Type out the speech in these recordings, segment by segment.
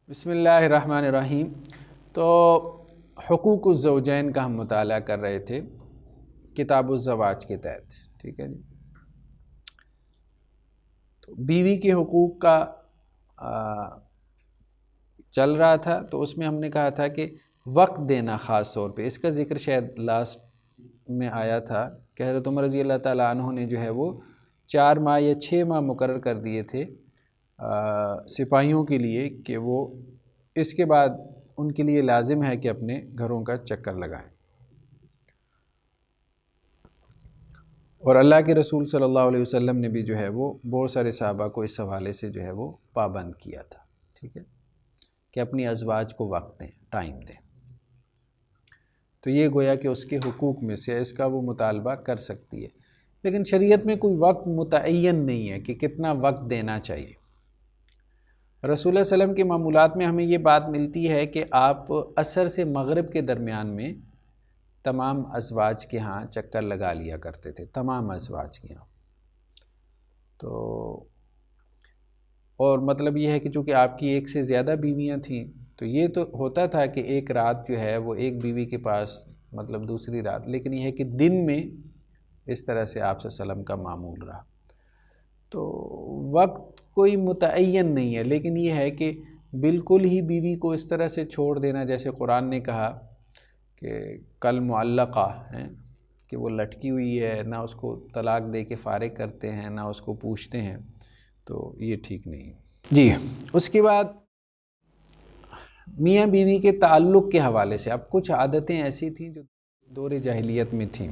بسم اللہ الرحمن الرحیم۔ تو حقوق الزوجین کا ہم مطالعہ کر رہے تھے کتاب الزواج کے تحت، ٹھیک ہے جی۔ تو بیوی کے حقوق کا چل رہا تھا، تو اس میں ہم نے کہا تھا کہ وقت دینا، خاص طور پہ اس کا ذکر شاید لاسٹ میں آیا تھا کہ حضرت عمر رضی اللہ تعالیٰ عنہ نے جو ہے وہ 4 ماہ یا 6 ماہ مقرر کر دیے تھے سپاہیوں کے لیے کہ وہ اس کے بعد ان کے لیے لازم ہے کہ اپنے گھروں کا چکر لگائیں، اور اللہ کے رسول صلی اللہ علیہ وسلم نے بھی جو ہے وہ بہت سارے صحابہ کو اس حوالے سے جو ہے وہ پابند کیا تھا، ٹھیک ہے، کہ اپنی ازواج کو وقت دیں، ٹائم دیں۔ تو یہ گویا کہ اس کے حقوق میں سے اس کا وہ مطالبہ کر سکتی ہے، لیکن شریعت میں کوئی وقت متعین نہیں ہے کہ کتنا وقت دینا چاہیے۔ رسول اللہ علیہ وسلم کے معمولات میں ہمیں یہ بات ملتی ہے کہ آپ عصر سے مغرب کے درمیان میں تمام ازواج کے ہاں چکر لگا لیا کرتے تھے، تمام ازواج کے ہاں۔ تو اور مطلب یہ ہے کہ چونکہ آپ کی ایک سے زیادہ بیویاں تھیں، تو یہ تو ہوتا تھا کہ ایک رات جو ہے وہ ایک بیوی کے پاس، مطلب دوسری رات، لیکن یہ ہے کہ دن میں اس طرح سے آپ صلی اللہ علیہ وسلم کا معمول رہا۔ تو وقت کوئی متعین نہیں ہے، لیکن یہ ہے کہ بالکل ہی بیوی کو اس طرح سے چھوڑ دینا، جیسے قرآن نے کہا کہ کل معلقہ ہیں کہ وہ لٹکی ہوئی ہے، نہ اس کو طلاق دے کے فارغ کرتے ہیں نہ اس کو پوچھتے ہیں، تو یہ ٹھیک نہیں ہے جی۔ اس کے بعد میاں بیوی کے تعلق کے حوالے سے اب کچھ عادتیں ایسی تھیں جو دور جاہلیت میں تھیں،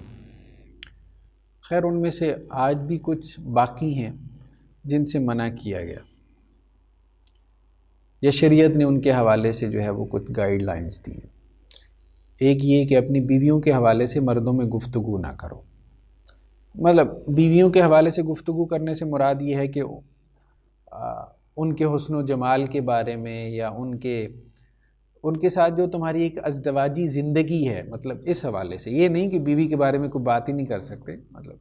خیر ان میں سے آج بھی کچھ باقی ہیں جن سے منع کیا گیا، یا شریعت نے ان کے حوالے سے جو ہے وہ کچھ گائیڈ لائنز دی ہیں۔ ایک یہ کہ اپنی بیویوں کے حوالے سے مردوں میں گفتگو نہ کرو، مطلب بیویوں کے حوالے سے گفتگو کرنے سے مراد یہ ہے کہ ان کے حسن و جمال کے بارے میں، یا ان کے ساتھ جو تمہاری ایک ازدواجی زندگی ہے، مطلب اس حوالے سے، یہ نہیں کہ بیوی کے بارے میں کوئی بات ہی نہیں کر سکتے، مطلب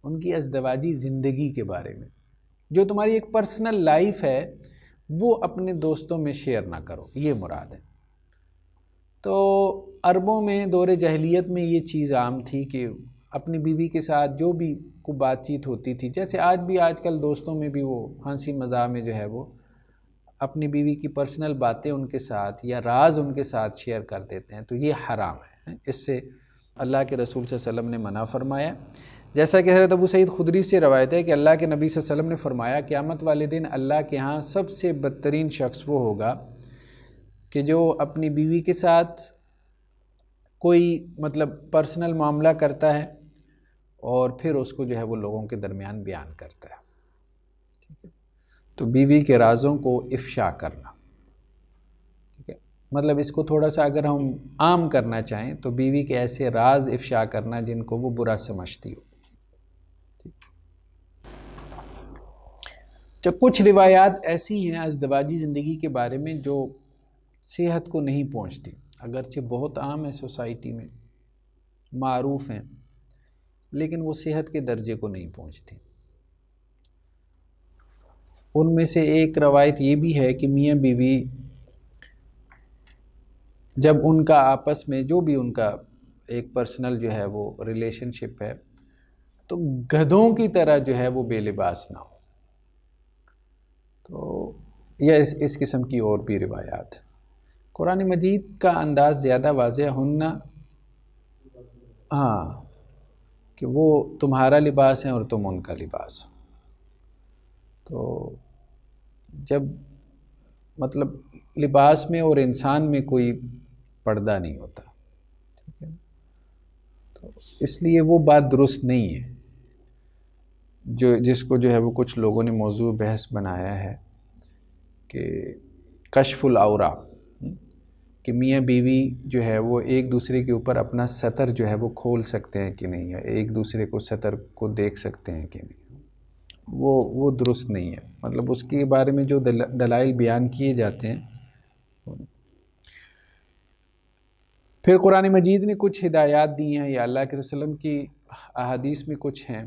ان کی ازدواجی زندگی کے بارے میں، جو تمہاری ایک پرسنل لائف ہے، وہ اپنے دوستوں میں شیئر نہ کرو، یہ مراد ہے۔ تو عربوں میں دور جاہلیت میں یہ چیز عام تھی کہ اپنی بیوی کے ساتھ جو بھی کوئی بات چیت ہوتی تھی، جیسے آج کل دوستوں میں بھی وہ ہنسی مزاح میں جو ہے وہ اپنی بیوی کی پرسنل باتیں ان کے ساتھ یا راز ان کے ساتھ شیئر کر دیتے ہیں، تو یہ حرام ہے۔ اس سے اللہ کے رسول صلی اللہ علیہ وسلم نے منع فرمایا، جیسا کہ حضرت ابو سعید خدری سے روایت ہے کہ اللہ کے نبی صلی اللہ علیہ وسلم نے فرمایا قیامت والے دن اللہ کے ہاں سب سے بدترین شخص وہ ہوگا کہ جو اپنی بیوی کے ساتھ کوئی مطلب پرسنل معاملہ کرتا ہے اور پھر اس کو جو ہے وہ لوگوں کے درمیان بیان کرتا ہے، تو بیوی کے رازوں کو افشا کرنا، ٹھیک ہے، مطلب اس کو تھوڑا سا اگر ہم عام کرنا چاہیں تو بیوی کے ایسے راز افشا کرنا جن کو وہ برا سمجھتی ہو۔ جب کچھ روایات ایسی ہیں ازدواجی زندگی کے بارے میں جو صحت کو نہیں پہنچتی، اگرچہ بہت عام ہے، سوسائٹی میں معروف ہیں، لیکن وہ صحت کے درجے کو نہیں پہنچتی۔ ان میں سے ایک روایت یہ بھی ہے کہ میاں بیوی جب ان کا آپس میں جو بھی ان کا ایک پرسنل جو ہے وہ ریلیشن شپ ہے، تو گدھوں کی طرح جو ہے وہ بے لباس نہ ہو۔ تو یہ اس قسم کی اور بھی روایات۔ قرآن مجید کا انداز زیادہ واضح ہننا، ہاں، کہ وہ تمہارا لباس ہے اور تم ان کا لباس ہو۔ تو جب مطلب لباس میں اور انسان میں کوئی پردہ نہیں ہوتا، ٹھیک ہے، تو اس لیے وہ بات درست نہیں ہے جس کو جو ہے وہ کچھ لوگوں نے موضوع بحث بنایا ہے کہ کشف العورہ، کہ میاں بیوی جو ہے وہ ایک دوسرے کے اوپر اپنا ستر جو ہے وہ کھول سکتے ہیں کہ نہیں، یا ایک دوسرے کو ستر کو دیکھ سکتے ہیں کہ نہیں، وہ درست نہیں ہے۔ مطلب اس کے بارے میں جو دلائل بیان کیے جاتے ہیں، پھر قرآن مجید نے کچھ ہدایات دی ہیں، یا اللہ کے رسول صلی اللہ علیہ وسلم کی احادیث میں کچھ ہیں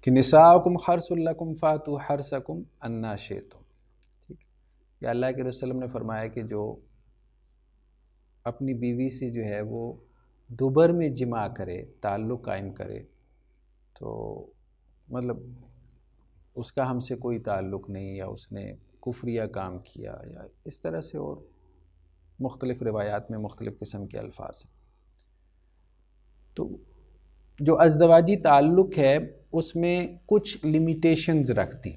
کہ نساؤکم حرث لکم فاتوا حرثکم انا شئتم، ٹھیک ہے۔ یا اللہ کے رسول نے فرمایا کہ جو اپنی بیوی سے جو ہے وہ دوبر میں جماع کرے، تعلق قائم کرے، تو مطلب اس کا ہم سے کوئی تعلق نہیں، یا اس نے کفریہ کام کیا، یا اس طرح سے اور مختلف روایات میں مختلف قسم کے الفاظ ہیں۔ تو جو ازدواجی تعلق ہے اس میں کچھ لمیٹیشنز رکھتی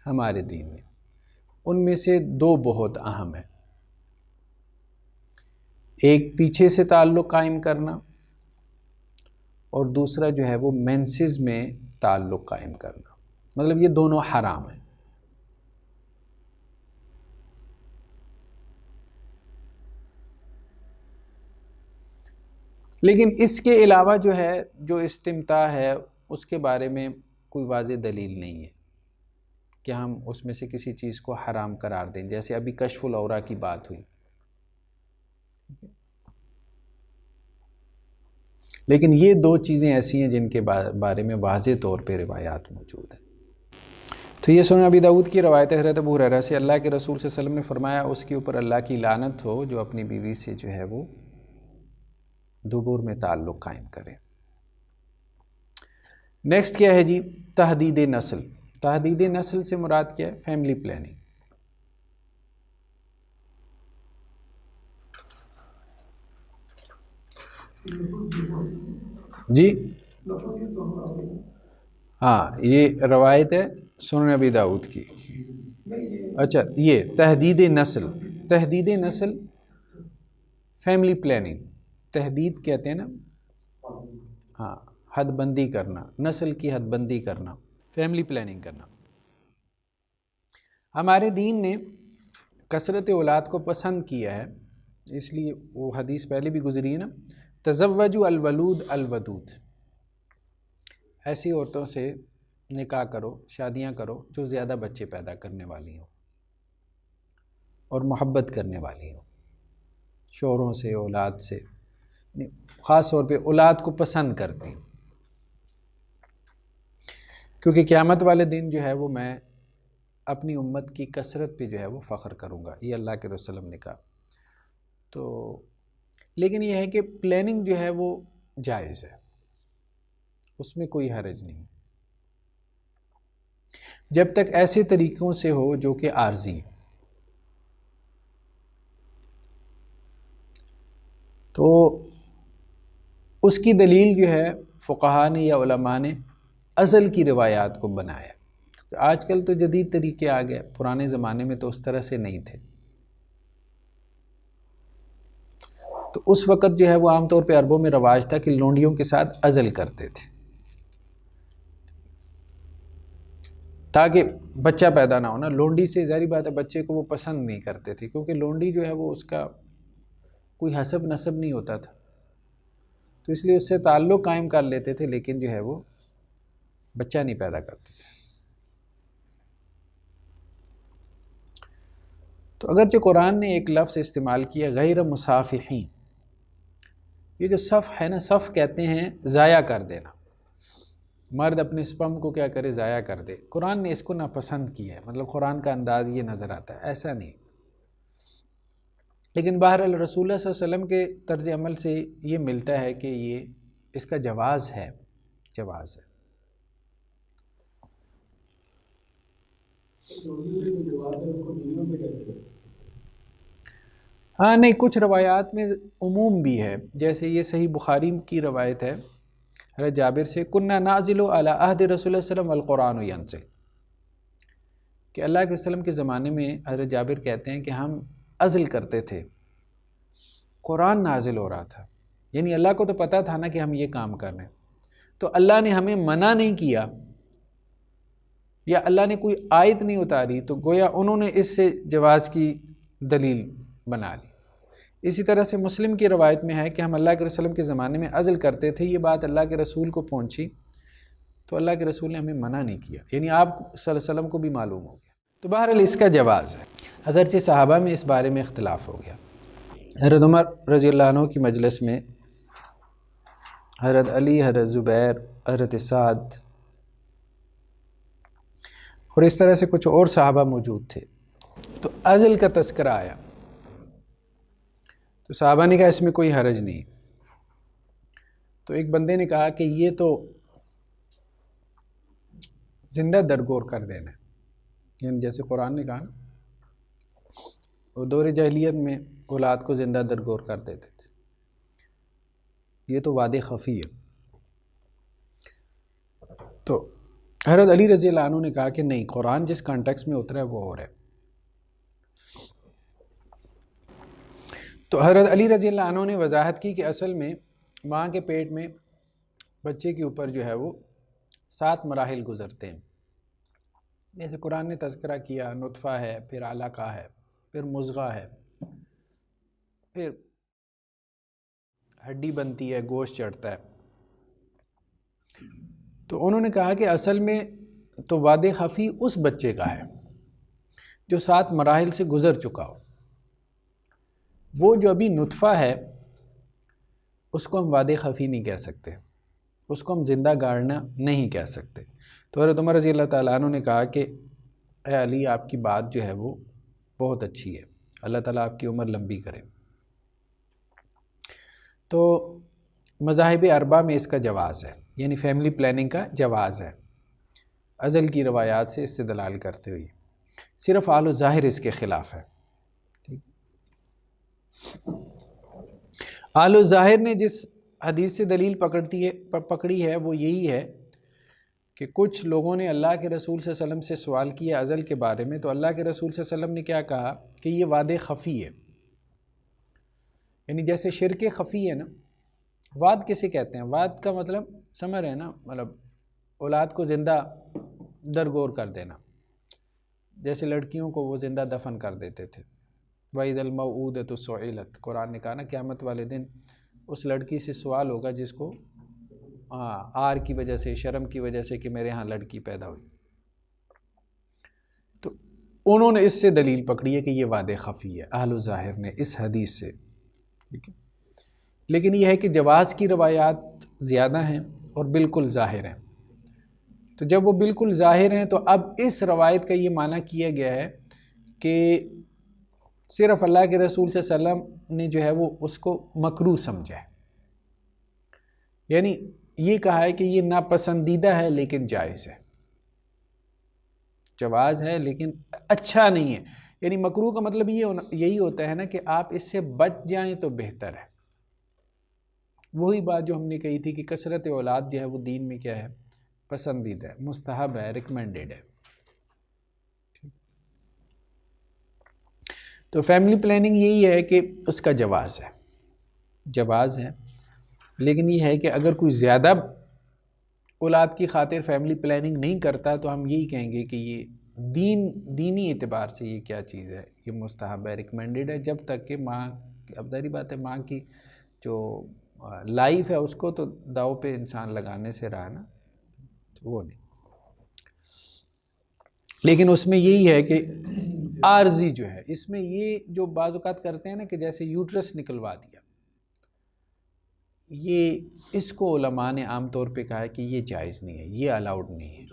ہمارے دین میں، ان میں سے دو بہت اہم ہیں۔ ایک پیچھے سے تعلق قائم کرنا، اور دوسرا جو ہے وہ مینسز میں تعلق قائم کرنا، مطلب یہ دونوں حرام ہیں۔ لیکن اس کے علاوہ جو ہے جو استمتاع ہے اس کے بارے میں کوئی واضح دلیل نہیں ہے کہ ہم اس میں سے کسی چیز کو حرام قرار دیں، جیسے ابھی کشف العورہ کی بات ہوئی۔ لیکن یہ دو چیزیں ایسی ہیں جن کے بارے میں واضح طور پہ روایات موجود ہیں۔ تو یہ سنن ابی داؤد کی روایت حضرت ابو ہریرہ سے، اللہ کے رسول صلی اللہ علیہ وسلم نے فرمایا اس کے اوپر اللہ کی لعنت ہو جو اپنی بیوی سے جو ہے وہ دبر میں تعلق قائم کرے۔ نیکسٹ کیا ہے جی؟ تحدید نسل۔ تحدید نسل سے مراد کیا ہے؟ Family planning. جی ہاں، یہ روایت ہے سنن ابی داؤد کی۔ اچھا، یہ تحدید نسل، تحدید نسل فیملی پلاننگ، تحدید کہتے ہیں نا، ہاں، حد بندی کرنا، نسل کی حد بندی کرنا، فیملی پلاننگ کرنا۔ ہمارے دین نے کثرت اولاد کو پسند کیا ہے، اس لیے وہ حدیث پہلے بھی گزری ہے نا، تزوجوا الولود الودود، ایسی عورتوں سے نکاح کرو، شادیاں کرو جو زیادہ بچے پیدا کرنے والی ہوں اور محبت کرنے والی ہوں شوہروں سے، اولاد سے، خاص طور پہ اولاد کو پسند کرتی ہوں، کیونکہ قیامت والے دن جو ہے وہ میں اپنی امت کی کثرت پہ جو ہے وہ فخر کروں گا، یہ اللہ کے رسول صلی اللہ علیہ وسلم نے کہا۔ تو لیکن یہ ہے کہ پلاننگ جو ہے وہ جائز ہے، اس میں کوئی حرج نہیں، جب تک ایسے طریقوں سے ہو جو کہ عارضی ہیں۔ تو اس کی دلیل جو ہے فقہا نے یا علماء نے ازل کی روایات کو بنایا۔ آج کل تو جدید طریقے آ گئے، پرانے زمانے میں تو اس طرح سے نہیں تھے۔ تو اس وقت جو ہے وہ عام طور پہ عربوں میں رواج تھا کہ لونڈیوں کے ساتھ ازل کرتے تھے تاکہ بچہ پیدا نہ ہونا۔ لونڈی سے ظاہری بات ہے بچے کو وہ پسند نہیں کرتے تھے، کیونکہ لونڈی جو ہے وہ اس کا کوئی حسب نسب نہیں ہوتا تھا، تو اس لیے اس سے تعلق قائم کر لیتے تھے، لیکن جو ہے وہ بچہ نہیں پیدا کرتے تھے۔ تو اگرچہ قرآن نے ایک لفظ استعمال کیا غیر مصافحین، یہ جو صف ہے نا، صف کہتے ہیں ضائع کر دینا، مرد اپنے سپرم کو کیا کرے، ضائع کر دے۔ قرآن نے اس کو ناپسند کیا ہے، مطلب قرآن کا انداز یہ نظر آتا ہے، ایسا نہیں۔ لیکن بہرحال رسول اللہ صلی اللہ علیہ وسلم کے طرز عمل سے یہ ملتا ہے کہ یہ اس کا جواز ہے، جواز ہے۔ ہاں نہیں، کچھ روایات میں عموم بھی ہے، جیسے یہ صحیح بخاری کی روایت ہے حضرت جابر سے، کننا نازل علی عہد رسول اللہ صلی اللہ علیہ وسلم والقرآن ینزل، کہ اللہ کے وسلم کے زمانے میں حضرت جابر کہتے ہیں کہ ہم عزل کرتے تھے، قرآن نازل ہو رہا تھا، یعنی اللہ کو تو پتہ تھا نا کہ ہم یہ کام کر رہے ہیں، تو اللہ نے ہمیں منع نہیں کیا یا اللہ نے کوئی آیت نہیں اتاری، تو گویا انہوں نے اس سے جواز کی دلیل بنا لی۔ اسی طرح سے مسلم کی روایت میں ہے کہ ہم اللہ کے رسول کے زمانے میں عزل کرتے تھے، یہ بات اللہ کے رسول کو پہنچی تو اللہ کے رسول نے ہمیں منع نہیں کیا، یعنی آپ صلی اللہ علیہ وسلم کو بھی معلوم ہو گیا، تو بہرحال اس کا جواز ہے، اگرچہ صحابہ میں اس بارے میں اختلاف ہو گیا۔ حضرت عمر رضی اللہ عنہ کی مجلس میں حضرت علی، حضرت زبیر، حضرت سعد اور اس طرح سے کچھ اور صحابہ موجود تھے، تو ازل کا تذکرہ آیا تو صحابہ نے کہا اس میں کوئی حرج نہیں۔ تو ایک بندے نے کہا کہ یہ تو زندہ درگور کر دینا ہے، یعنی جیسے قرآن نے کہا نا وہ دور جاہلیت میں اولاد کو زندہ درگور کر دیتے تھے، یہ تو وعدے خفی ہے۔ تو حضرت علی رضی اللہ عنہ نے کہا کہ نہیں، قرآن جس کانٹیکس میں اترا ہے وہ اور ہے۔ تو حضرت علی رضی اللہ عنہ نے وضاحت کی کہ اصل میں ماں کے پیٹ میں بچے کے اوپر جو ہے وہ 7 مراحل گزرتے ہیں، جیسے قرآن نے تذکرہ کیا، نطفہ ہے، پھر علقہ ہے، پھر مضغہ ہے، پھر ہڈی بنتی ہے، گوشت چڑھتا ہے۔ تو انہوں نے کہا کہ اصل میں تو وعد خفی اس بچے کا ہے جو 7 مراحل سے گزر چکا ہو، وہ جو ابھی نطفہ ہے اس کو ہم وعد خفی نہیں کہہ سکتے، اس کو ہم زندہ گاڑنا نہیں کہہ سکتے۔ تو حضرت عمر رضی اللہ تعالیٰ عنہ نے کہا کہ اے علی، آپ کی بات جو ہے وہ بہت اچھی ہے، اللہ تعالیٰ آپ کی عمر لمبی کرے۔ تو مذاہب اربعہ میں اس کا جواز ہے، یعنی فیملی پلاننگ کا جواز ہے، ازل کی روایات سے استدلال کرتے ہوئے، صرف آل و ظاہر اس کے خلاف ہے۔ آل و ظاہر نے جس حدیث سے دلیل پکڑی ہے وہ یہی ہے کہ کچھ لوگوں نے اللہ کے رسول صلی اللہ علیہ وسلم سے سوال کیا ازل کے بارے میں، تو اللہ کے رسول صلی اللہ علیہ وسلم نے کیا کہا کہ یہ وعد خفی ہے، یعنی جیسے شرک خفی ہے نا، وعد کسے کہتے ہیں؟ وعد کا مطلب سمجھ رہے ہیں نا، مطلب اولاد کو زندہ درگور کر دینا، جیسے لڑکیوں کو وہ زندہ دفن کر دیتے تھے۔ وَإِذَا الْمَوْءُودَةُ سُئِلَتْ، قرآن نے کہا نا قیامت والے دن اس لڑکی سے سوال ہوگا جس کو آر کی وجہ سے، شرم کی وجہ سے کہ میرے ہاں لڑکی پیدا ہوئی۔ تو انہوں نے اس سے دلیل پکڑی ہے کہ یہ وعد خفی ہے، اہل ظاہر نے اس حدیث سے، ٹھیک ہے۔ لیکن یہ ہے کہ جواز کی روایات زیادہ ہیں اور بالکل ظاہر ہیں، تو جب وہ بالکل ظاہر ہیں تو اب اس روایت کا یہ معنی کیا گیا ہے کہ صرف اللہ کے رسول صلی اللہ علیہ وسلم نے جو ہے وہ اس کو مکروہ سمجھا ہے، یعنی یہ کہا ہے کہ یہ ناپسندیدہ ہے لیکن جائز ہے، جواز ہے لیکن اچھا نہیں ہے۔ یعنی مکروہ کا مطلب یہی ہوتا ہے نا کہ آپ اس سے بچ جائیں تو بہتر ہے۔ وہی بات جو ہم نے کہی تھی کہ کثرت اولاد جو ہے وہ دین میں کیا ہے؟ پسندیدہ ہے، مستحب ہے، ریکمینڈڈ ہے۔ تو فیملی پلاننگ یہی ہے کہ اس کا جواز ہے، لیکن یہ ہے کہ اگر کوئی زیادہ اولاد کی خاطر فیملی پلاننگ نہیں کرتا تو ہم یہی کہیں گے کہ یہ دینی اعتبار سے یہ کیا چیز ہے؟ یہ مستحب ہے، ریکمینڈڈ ہے، جب تک کہ ماں، اب ظاہری بات ہے ماں کی جو لائف ہے اس کو تو داؤ پہ انسان لگانے سے رہا نا، وہ نہیں۔ لیکن اس میں یہی ہے کہ عارضی جو ہے، اس میں یہ جو بعض اوقات کرتے ہیں نا کہ جیسے یوٹرس نکلوا دیا، یہ اس کو علماء نے عام طور پہ کہا ہے کہ یہ جائز نہیں ہے، یہ الاؤڈ نہیں ہے۔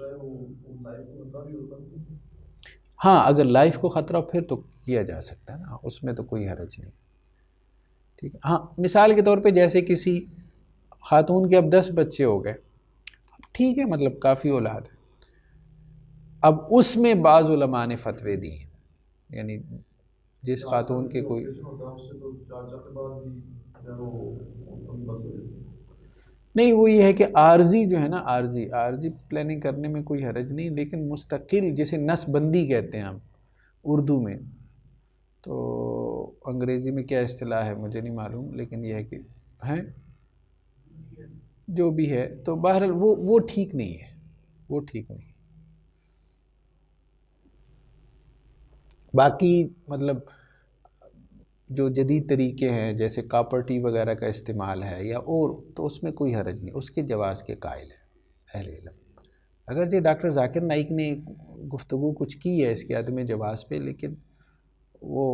ہاں اگر لائف کو خطرہ ہو پھر تو کیا جا سکتا ہے نا، اس میں تو کوئی حرج نہیں، ٹھیک ہے۔ ہاں مثال کے طور پہ جیسے کسی خاتون کے اب 10 بچے ہو گئے، ٹھیک ہے، مطلب کافی اولاد ہے، اب اس میں بعض علماء نے فتوے دی ہیں، یعنی جس خاتون کے کوئی نہیں، وہ یہ ہے کہ عارضی جو ہے نا، عارضی پلاننگ کرنے میں کوئی حرج نہیں، لیکن مستقل جسے نس بندی کہتے ہیں ہم اردو میں، تو انگریزی میں کیا اصطلاح ہے مجھے نہیں معلوم، لیکن یہ ہے کہ ہیں جو بھی ہے، تو بہرحال وہ ٹھیک نہیں ہے، وہ ٹھیک نہیں۔ باقی مطلب جو جدید طریقے ہیں جیسے کاپر ٹی وغیرہ کا استعمال ہے یا اور، تو اس میں کوئی حرج نہیں، اس کے جواز کے قائل ہے اہل علم۔ اگرچہ ڈاکٹر ذاکر نائک نے گفتگو کچھ کی ہے اس کے عدم جواز پہ، لیکن وہ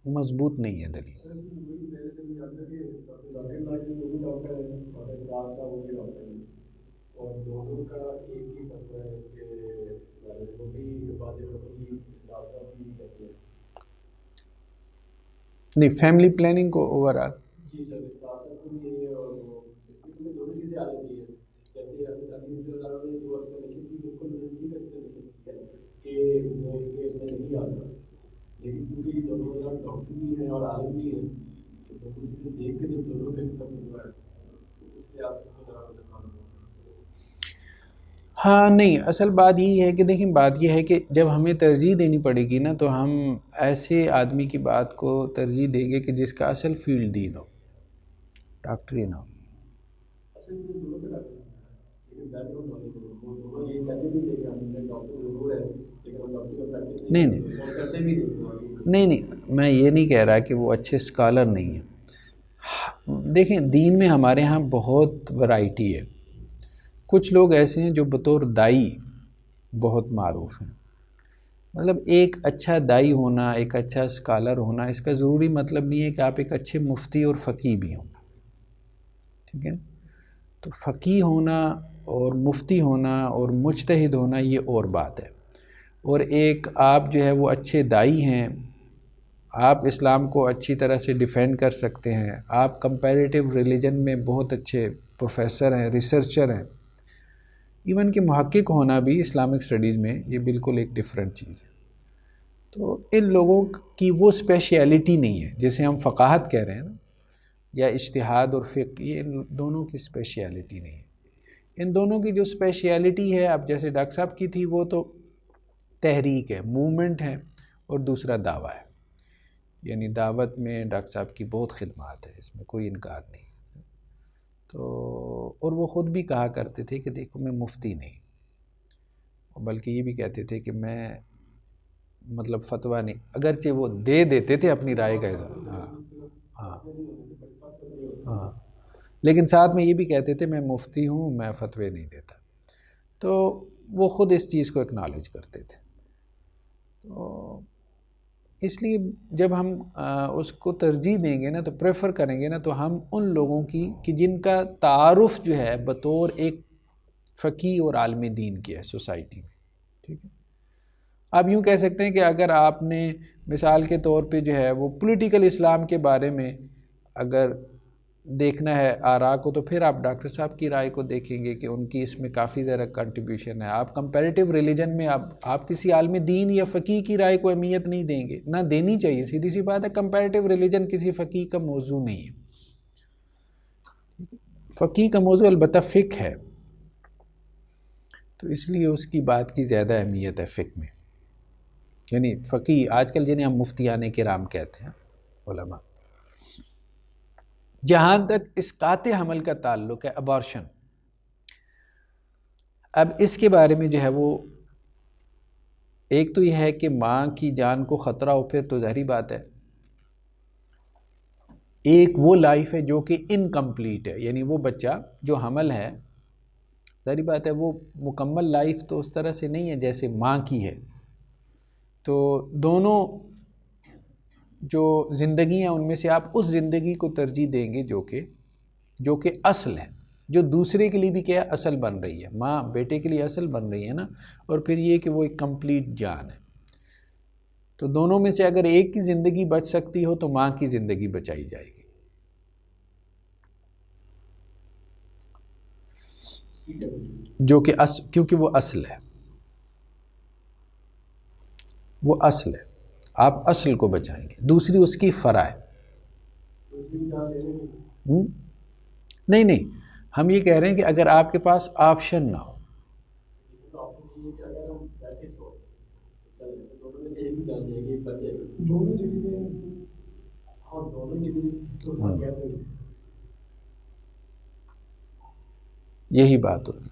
مضبوط نہیں ہے دلیل۔ اور دونوں کا ایک ہی فتویٰ ہے اس کے بارے میں، وہ بھی بعض فتوی اسرار صاحب بھی کہتے ہیں. نہیں، فیملی پلاننگ کو اوور آل. جی سر، اسرار صاحب کو بھی یہی ہے، اور وہ اس میں دونوں چیزیں آ جاتی ہیں. جیسے حضرت علی رضی اللہ عنہ نے جو ایکسپلینیشن کی بالکل ٹھیک ایکسپلینیشن کی ہے کہ وہ اس کے اس میں نہیں آتا، لیکن کیونکہ یہ دونوں ذرا ڈاکٹر بھی ہیں اور عالم بھی ہیں، تو دونوں چیزیں دیکھ کے جب دونوں کا حساب ہوا ہے تو اس لحاظ سے اس کو ذرا وزن معلوم ہوتا ہے. ہاں نہیں، اصل بات یہی ہے کہ دیکھیں، بات یہ ہے کہ جب ہمیں ترجیح دینی پڑے گی نا، تو ہم ایسے آدمی کی بات کو ترجیح دیں گے کہ جس کا اصل فیلڈ دین ہو، ڈاکٹری نہ ہو. اصل میں دونوں کا ڈاکٹر ہیں، لیکن بیک گراؤنڈ نالج ہے. وہ دونوں یہ کہتے بھی تھے کہ ہم ڈاکٹر ضرور ہے لیکن ہم ڈاکٹر کا پریکٹس نہیں نہیں کرتے، نہیں اور کرتے بھی نہیں. نہیں نہیں، میں یہ نہیں کہہ رہا کہ وہ اچھے اسکالر نہیں ہیں. دیکھیں، دین میں ہمارے ہاں بہت ورائٹی ہے. کچھ لوگ ایسے ہیں جو بطور دائی بہت معروف ہیں. مطلب ایک اچھا دائی ہونا، ایک اچھا اسکالر ہونا، اس کا ضروری مطلب نہیں ہے کہ آپ ایک اچھے مفتی اور فقیہ بھی ہوں. ٹھیک ہے، تو فقیہ ہونا اور مفتی ہونا اور مجتہد ہونا یہ اور بات ہے. اور ایک آپ جو ہے وہ اچھے دائی ہیں، آپ اسلام کو اچھی طرح سے ڈیفینڈ کر سکتے ہیں، آپ کمپیریٹیو ریلیجن میں بہت اچھے پروفیسر ہیں، ریسرچر ہیں. ایون کہ محقق ہونا بھی اسلامک اسٹڈیز میں یہ بالکل ایک ڈیفرنٹ چیز ہے. تو ان لوگوں کی وہ اسپیشیلٹی نہیں ہے جیسے ہم فقاہت کہہ رہے ہیں نا، یا اجتہاد اور فقہ، یہ ان دونوں کی اسپیشیلٹی نہیں ہے. ان دونوں کی جو اسپیشیلٹی ہے، اب جیسے ڈاکٹر صاحب کی تھی، وہ تو تحریک ہے، موومنٹ ہے، اور دوسرا دعویٰ ہے. یعنی دعوت میں ڈاکٹر صاحب کی بہت خدمات ہے، اس میں کوئی انکار نہیں. تو اور وہ خود بھی کہا کرتے تھے کہ دیکھو میں مفتی نہیں، بلکہ یہ بھی کہتے تھے کہ میں مطلب فتویٰ نہیں، اگرچہ وہ دے دیتے تھے اپنی رائے کا اظہار. ہاں ہاں ہاں، لیکن ساتھ میں یہ بھی کہتے تھے میں مفتی ہوں، میں فتوے نہیں دیتا. تو وہ خود اس چیز کو اکنالج کرتے تھے. تو اس لیے جب ہم اس کو ترجیح دیں گے نا، تو پریفر کریں گے نا، تو ہم ان لوگوں کی کہ جن کا تعارف جو ہے بطور ایک فقیہ اور عالم دین کی ہے سوسائٹی میں. ٹھیک ہے، آپ یوں کہہ سکتے ہیں کہ اگر آپ نے مثال کے طور پہ جو ہے وہ پولیٹیکل اسلام کے بارے میں اگر دیکھنا ہے آراء کو، تو پھر آپ ڈاکٹر صاحب کی رائے کو دیکھیں گے کہ ان کی اس میں کافی زیادہ کنٹریبیوشن ہے. آپ کمپیریٹیو ریلیجن میں آپ کسی عالم دین یا فقیہ کی رائے کو اہمیت نہیں دیں گے، نہ دینی چاہیے. سیدھی سی بات ہے، کمپیریٹیو ریلیجن کسی فقیہ کا موضوع نہیں ہے. فقیہ کا موضوع البتہ فقہ ہے، تو اس لیے اس کی بات کی زیادہ اہمیت ہے فقہ میں. یعنی فقیہ آج کل جنہیں ہم مفتیان کرام کہتے ہیں، علماء. جہاں تک اسقاط حمل کا تعلق ہے، ابارشن، اب اس کے بارے میں جو ہے وہ ایک تو یہ ہے کہ ماں کی جان کو خطرہ ہو، پھر تو ظاہری بات ہے. ایک وہ لائف ہے جو کہ انکمپلیٹ ہے، یعنی وہ بچہ جو حمل ہے، ظاہری بات ہے وہ مکمل لائف تو اس طرح سے نہیں ہے جیسے ماں کی ہے. تو دونوں جو زندگی ہیں ان میں سے آپ اس زندگی کو ترجیح دیں گے جو کہ اصل ہے، جو دوسرے کے لیے بھی کیا اصل بن رہی ہے. ماں بیٹے کے لیے اصل بن رہی ہے نا، اور پھر یہ کہ وہ ایک کمپلیٹ جان ہے. تو دونوں میں سے اگر ایک کی زندگی بچ سکتی ہو تو ماں کی زندگی بچائی جائے گی. جو کہ کیونکہ وہ اصل ہے، وہ اصل ہے، آپ اصل کو بچائیں گے، دوسری اس کی فرع ہے. نہیں نہیں، ہم یہ کہہ رہے ہیں کہ اگر آپ کے پاس آپشن نہ ہو. یہی بات ہوگی.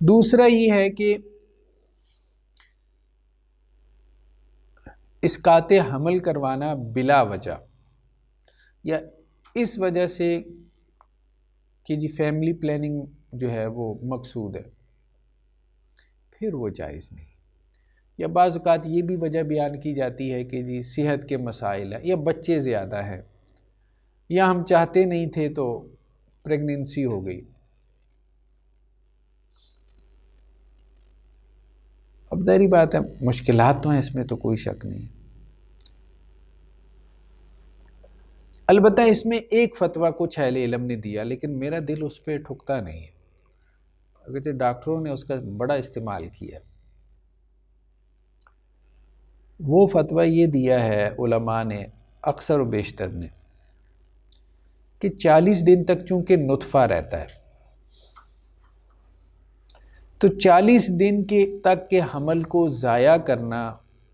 دوسرا یہ ہے کہ اسقاط حمل کروانا بلا وجہ، یا اس وجہ سے کہ جی فیملی پلاننگ جو ہے وہ مقصود ہے، پھر وہ جائز نہیں. یا بعض اوقات یہ بھی وجہ بیان کی جاتی ہے کہ جی صحت کے مسائل ہیں یا بچے زیادہ ہیں، یا ہم چاہتے نہیں تھے تو پریگنینسی ہو گئی. اب ظاہری بات ہے مشکلات تو ہیں اس میں، تو کوئی شک نہیں. البتہ اس میں ایک فتویٰ کچھ اہل علم نے دیا لیکن میرا دل اس پہ ٹھکتا نہیں ہے، اگرچہ ڈاکٹروں نے اس کا بڑا استعمال کیا. وہ فتویٰ یہ دیا ہے علماء نے اکثر و بیشتر نے کہ 40 دن تک چونکہ نطفہ رہتا ہے تو 40 دن تک کے حمل کو ضائع کرنا،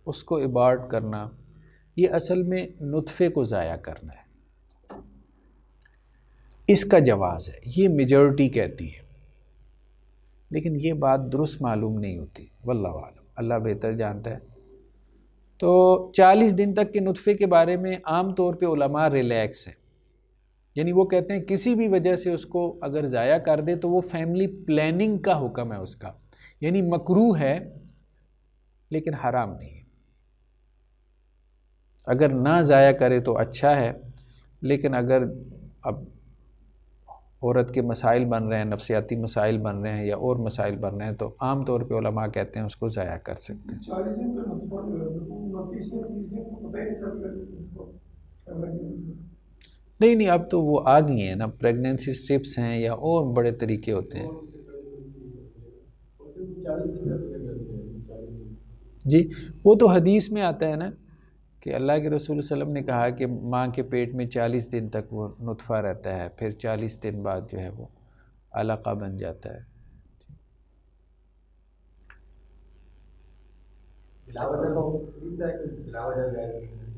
اس کو ابارٹ کرنا، یہ اصل میں نطفے کو ضائع کرنا ہے. اس کا جواز ہے، یہ میجورٹی کہتی ہے، لیکن یہ بات درست معلوم نہیں ہوتی، واللہ عالم، اللہ بہتر جانتا ہے. تو 40 دن تک کے نطفے کے بارے میں عام طور پہ علماء ریلیکس ہیں، یعنی وہ کہتے ہیں کسی بھی وجہ سے اس کو اگر ضائع کر دے تو وہ فیملی پلاننگ کا حکم ہے اس کا، یعنی مکروہ ہے لیکن حرام نہیں ہے. اگر نہ ضائع کرے تو اچھا ہے، لیکن اگر اب عورت کے مسائل بن رہے ہیں، نفسیاتی مسائل بن رہے ہیں یا اور مسائل بن رہے ہیں تو عام طور پہ علماء کہتے ہیں اس کو ضائع کر سکتے ہیں. 40 دن کا نطفہ جو ہے 29 یا 30 دن تو پتہ ہی نہیں چل رہا. نہیں اب تو وہ آ گئی ہیں نا، پریگنینسی اسٹرپس ہیں یا اور بڑے طریقے ہوتے ہیں. جی وہ تو حدیث میں آتا ہے نا کہ اللہ کے رسول صلی اللہ علیہ وسلم نے کہا کہ ماں کے پیٹ میں 40 دن تک وہ نطفہ رہتا ہے، پھر 40 دن بعد جو ہے وہ علقہ بن جاتا ہے.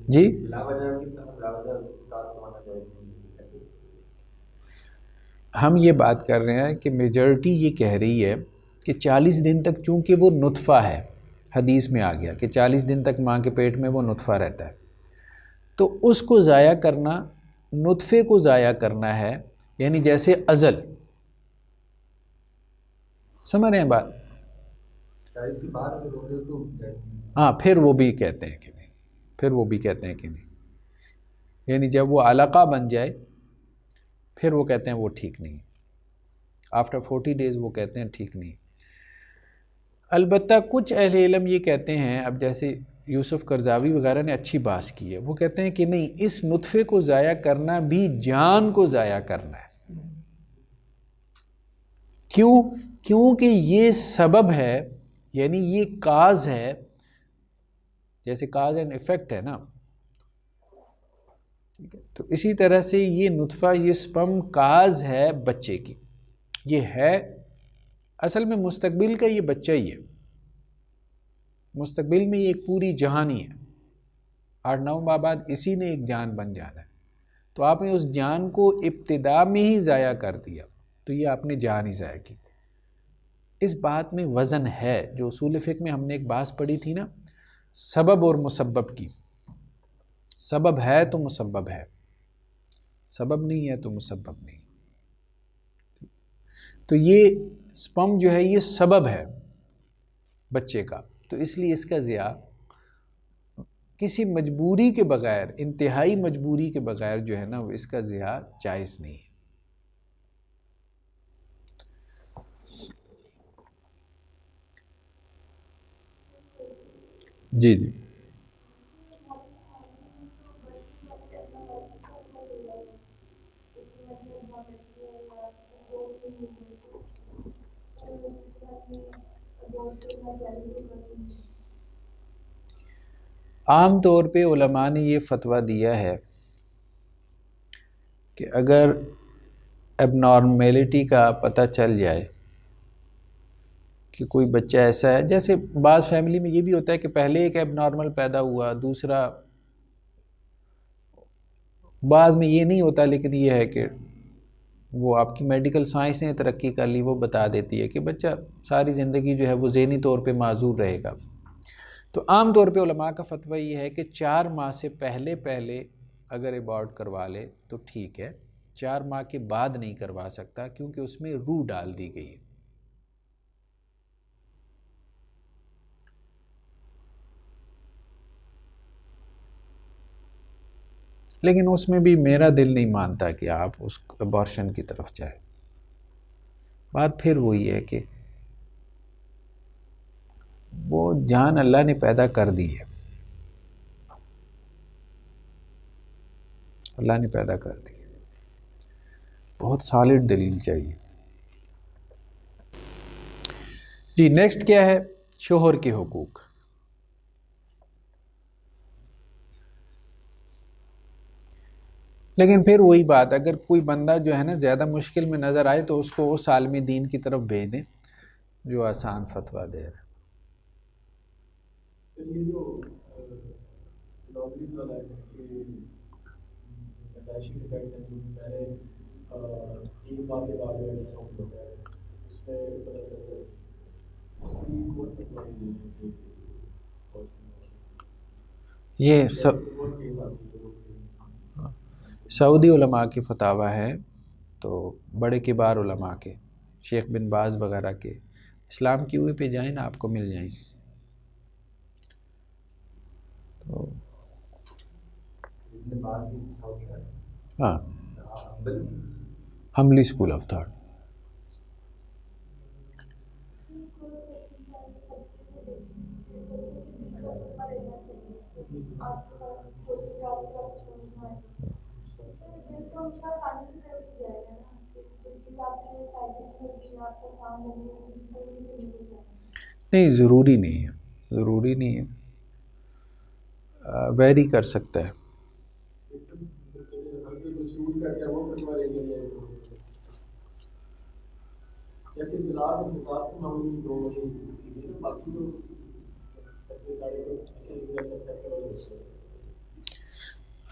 جی ہم یہ بات کر رہے ہیں کہ میجورٹی یہ کہہ رہی ہے کہ 40 دن تک چونکہ وہ نطفہ ہے، حدیث میں آ گیا کہ 40 دن تک ماں کے پیٹ میں وہ نطفہ رہتا ہے، تو اس کو ضائع کرنا، نطفے کو ضائع کرنا ہے، یعنی جیسے ازل. سمجھ رہے ہیں بات؟ ہاں پھر وہ بھی کہتے ہیں کہ نہیں، پھر وہ بھی کہتے ہیں کہ نہیں، یعنی جب وہ علقہ بن جائے پھر وہ کہتے ہیں وہ ٹھیک نہیں، آفٹر 40 days وہ کہتے ہیں ٹھیک نہیں. البتہ کچھ اہل علم یہ کہتے ہیں، اب جیسے یوسف قرضاوی وغیرہ نے اچھی بات کی ہے، وہ کہتے ہیں کہ نہیں، اس نطفے کو ضائع کرنا بھی جان کو ضائع کرنا ہے. کیونکہ یہ سبب ہے، یعنی یہ کاز ہے، جیسے کاز اینڈ ایفیکٹ ہے نا. تو اسی طرح سے یہ نطفہ، یہ سپرم کاز ہے بچے کی، یہ ہے اصل میں مستقبل کا، یہ بچہ ہی ہے، مستقبل میں یہ ایک پوری جہانی ہے، 8-9 ماہ بعد اسی نے ایک جان بن جانا ہے. تو آپ نے اس جان کو ابتدا میں ہی ضائع کر دیا تو یہ آپ نے جان ہی ضائع کی. اس بات میں وزن ہے، جو اصول فقہ میں ہم نے ایک بات پڑھی تھی نا، سبب اور مسبب کی. سبب ہے تو مسبب ہے، سبب نہیں ہے تو مسبب نہیں. تو یہ سپرم جو ہے یہ سبب ہے بچے کا، تو اس لیے اس کا ضیاع کسی مجبوری کے بغیر، انتہائی مجبوری کے بغیر جو ہے نا، وہ اس کا ضیاع جائز نہیں ہے. جی جی عام طور پہ علماء نے یہ فتویٰ دیا ہے کہ اگر اب نارمیلٹی کا پتہ چل جائے کہ کوئی بچہ ایسا ہے، جیسے بعض فیملی میں یہ بھی ہوتا ہے کہ پہلے ایک اب نارمل پیدا ہوا، دوسرا بعض میں یہ نہیں ہوتا، لیکن یہ ہے کہ وہ آپ کی میڈیکل سائنس نے ترقی کر لی، وہ بتا دیتی ہے کہ بچہ ساری زندگی جو ہے وہ ذہنی طور پہ معذور رہے گا. تو عام طور پہ علماء کا فتویٰ یہ ہے کہ 4 ماہ سے پہلے اگر ابارٹ کروا لے تو ٹھیک ہے، 4 ماہ کے بعد نہیں کروا سکتا کیونکہ اس میں روح ڈال دی گئی ہے. لیکن اس میں بھی میرا دل نہیں مانتا کہ آپ اس ابارشن کی طرف جائیں. بات پھر وہی ہے کہ وہ جان اللہ نے پیدا کر دی ہے، اللہ نے پیدا کر دی ہے، بہت سالڈ دلیل چاہیے. جی نیکسٹ کیا ہے؟ شوہر کے حقوق. لیکن پھر وہی بات، اگر کوئی بندہ جو ہے نا زیادہ مشکل میں نظر آئے تو اس کو اس عالم دین کی طرف بھیج دیں جو آسان فتویٰ دے رہے. یہ جو نوکری والا ہے کہ پیدائشی ڈیفیکٹ ہیں جو پہلے 3 ماہ کے بعد جو ساؤنڈ ہوتا ہے اس میں پتہ چلتا ہے اس کی کون فتوائی دے یہ سب سعودی علماء کی فتاویٰ ہے، تو بڑے کبار علماء کے، شیخ بن باز وغیرہ کے. اسلام کی ہوئی پہ جائیں نا، آپ کو مل جائیں گے. تو ہاں، حملی اسکول آف تھاٹ. نہیں ضروری نہیں ہے، ضروری نہیں ہے، ویری کر سکتا ہے.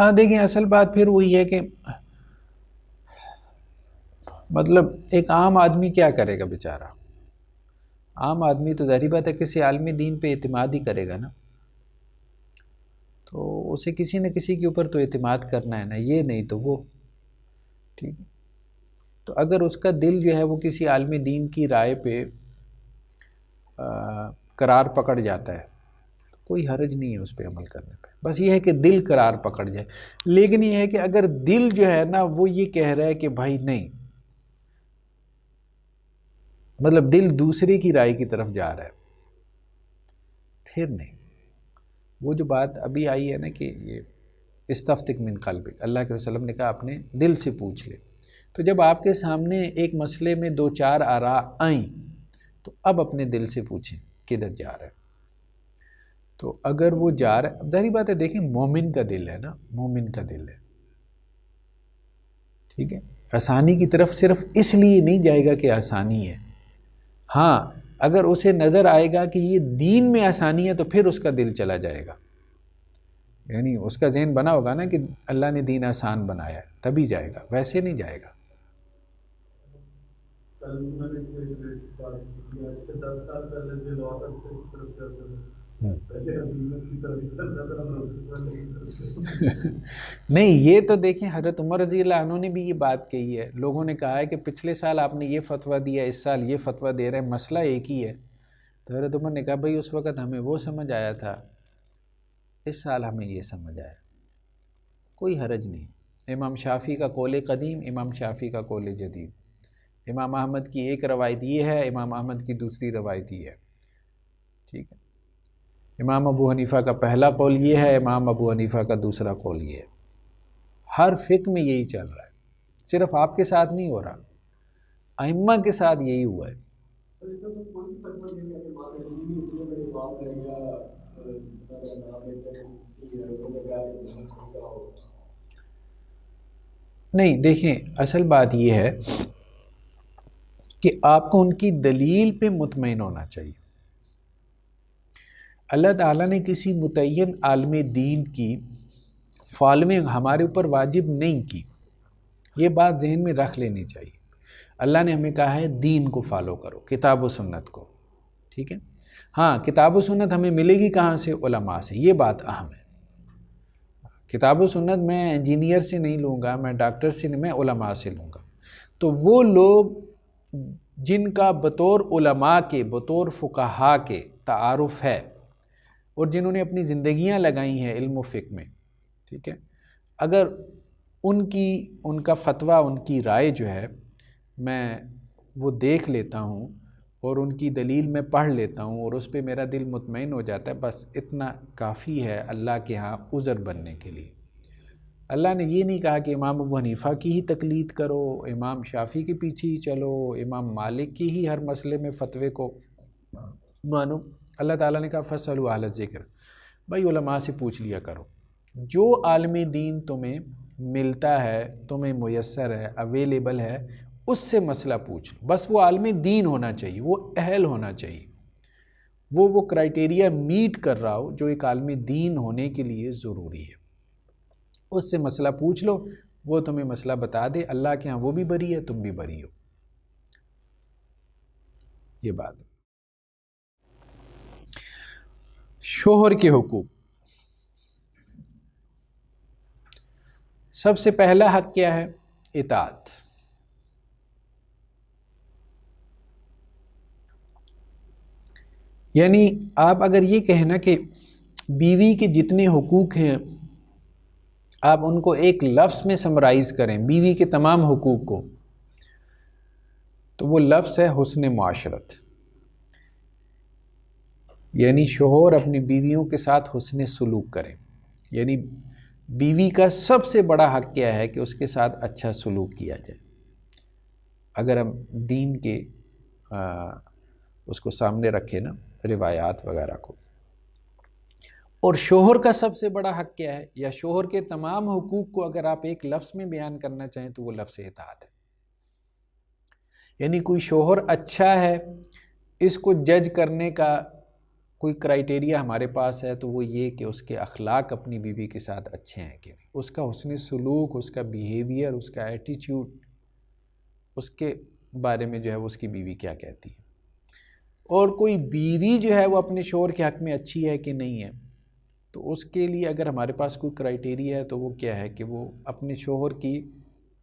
ہاں دیکھیں اصل بات پھر وہی ہے کہ مطلب ایک عام آدمی کیا کرے گا بیچارہ؟ عام آدمی تو ظاہری بات ہے کسی عالم دین پہ اعتماد ہی کرے گا نا، تو اسے کسی نہ کسی کے اوپر تو اعتماد کرنا ہے نا، یہ نہیں تو وہ. ٹھیک ہے، تو اگر اس کا دل جو ہے وہ کسی عالم دین کی رائے پہ قرار پکڑ جاتا ہے تو کوئی حرج نہیں ہے اس پہ عمل کرنے پہ. بس یہ ہے کہ دل قرار پکڑ جائے. لیکن یہ ہے کہ اگر دل جو ہے نا وہ یہ کہہ رہا ہے کہ بھائی نہیں، مطلب دل دوسرے کی رائے کی طرف جا رہا ہے، پھر نہیں. وہ جو بات ابھی آئی ہے نا کہ یہ استفتک من قلبک، اللہ کے وسلم نے کہا اپنے دل سے پوچھ لے. تو جب آپ کے سامنے ایک مسئلے میں 2-4 آراء آئیں تو اب اپنے دل سے پوچھیں کدھر جا رہا ہے. تو اگر وہ جا رہا ہے، ظاہری بات ہے دیکھیں مومن کا دل ہے نا، مومن کا دل ہے، ٹھیک ہے، آسانی کی طرف صرف اس لیے نہیں جائے گا کہ آسانی ہے. ہاں اگر اسے نظر آئے گا کہ یہ دین میں آسانی ہے تو پھر اس کا دل چلا جائے گا، یعنی اس کا ذہن بنا ہوگا نا کہ اللہ نے دین آسان بنایا ہے تبھی جائے گا، ویسے نہیں جائے گا. نہیں یہ تو دیکھیں حضرت عمر رضی اللہ عنہ نے بھی یہ بات کہی ہے. لوگوں نے کہا ہے کہ پچھلے سال آپ نے یہ فتویٰ دیا، اس سال یہ فتویٰ دے رہے ہیں، مسئلہ ایک ہی ہے. تو حضرت عمر نے کہا بھئی اس وقت ہمیں وہ سمجھ آیا تھا، اس سال ہمیں یہ سمجھ آیا، کوئی حرج نہیں. امام شافعی کا قول قدیم، امام شافعی کا قول جدید. امام احمد کی ایک روایت یہ ہے، امام احمد کی دوسری روایت یہ ہے. ٹھیک ہے، امام ابو حنیفہ کا پہلا قول یہ ہے، امام ابو حنیفہ کا دوسرا قول یہ ہے. ہر فقہ میں یہی چل رہا ہے، صرف آپ کے ساتھ نہیں ہو رہا، ائمہ کے ساتھ یہی ہوا ہے. نہیں دیکھیں اصل بات یہ ہے کہ آپ کو ان کی دلیل پہ مطمئن ہونا چاہیے. اللہ تعالیٰ نے کسی متعین عالم دین کی فالوئنگ ہمارے اوپر واجب نہیں کی، یہ بات ذہن میں رکھ لینی چاہیے. اللہ نے ہمیں کہا ہے دین کو فالو کرو، کتاب و سنت کو. ٹھیک ہے، ہاں کتاب و سنت ہمیں ملے گی کہاں سے؟ علماء سے، یہ بات اہم ہے. کتاب و سنت میں انجینئر سے نہیں لوں گا، میں ڈاکٹر سے نہیں، میں علماء سے لوں گا. تو وہ لوگ جن کا بطور علماء کے، بطور فقہا کے تعارف ہے اور جنہوں نے اپنی زندگیاں لگائی ہیں علم و فقہ میں، ٹھیک ہے، اگر ان کا فتویٰ، ان کی رائے جو ہے میں وہ دیکھ لیتا ہوں اور ان کی دلیل میں پڑھ لیتا ہوں اور اس پہ میرا دل مطمئن ہو جاتا ہے، بس اتنا کافی ہے اللہ کے ہاں عذر بننے کے لیے۔ اللہ نے یہ نہیں کہا کہ امام ابو حنیفہ کی ہی تقلید کرو، امام شافعی کے پیچھے ہی چلو، امام مالک کی ہی ہر مسئلے میں فتوے کو مانو۔ اللہ تعالیٰ نے کہا فَاسْأَلُوا أَهْلَ الذِّكْرِ، بھائی علماء سے پوچھ لیا کرو، جو عالم دین تمہیں ملتا ہے، تمہیں میسر ہے، اویلیبل ہے، اس سے مسئلہ پوچھ لو، بس وہ عالم دین ہونا چاہیے، وہ اہل ہونا چاہیے، وہ کرائٹیریا میٹ کر رہا ہو جو ایک عالم دین ہونے کے لیے ضروری ہے، اس سے مسئلہ پوچھ لو، وہ تمہیں مسئلہ بتا دے، اللہ کے ہاں وہ بھی بری ہے، تم بھی بری ہو۔ یہ بات ہے۔ شوہر کے حقوق، سب سے پہلا حق کیا ہے؟ اطاعت۔ یعنی آپ اگر یہ کہنا کہ بیوی کے جتنے حقوق ہیں آپ ان کو ایک لفظ میں سمرائز کریں، بیوی کے تمام حقوق کو، تو وہ لفظ ہے حسن معاشرت۔ یعنی شوہر اپنی بیویوں کے ساتھ حسن سلوک کریں، یعنی بیوی کا سب سے بڑا حق کیا ہے کہ اس کے ساتھ اچھا سلوک کیا جائے۔ اگر ہم دین کے اس کو سامنے رکھے نا، روایات وغیرہ کو، اور شوہر کا سب سے بڑا حق کیا ہے، یا شوہر کے تمام حقوق کو اگر آپ ایک لفظ میں بیان کرنا چاہیں تو وہ لفظ اطاعت ہے۔ یعنی کوئی شوہر اچھا ہے، اس کو جج کرنے کا کوئی کرائٹیریا ہمارے پاس ہے تو وہ یہ کہ اس کے اخلاق اپنی بیوی کے ساتھ اچھے ہیں کہ نہیں، اس کا حسن سلوک، اس کا بیہیویئر، اس کا ایٹیچیوڈ، اس کے بارے میں جو ہے وہ اس کی بیوی کیا کہتی ہے۔ اور کوئی بیوی جو ہے وہ اپنے شوہر کے حق میں اچھی ہے کہ نہیں ہے، تو اس کے لیے اگر ہمارے پاس کوئی کرائٹیریا ہے تو وہ کیا ہے کہ وہ اپنے شوہر کی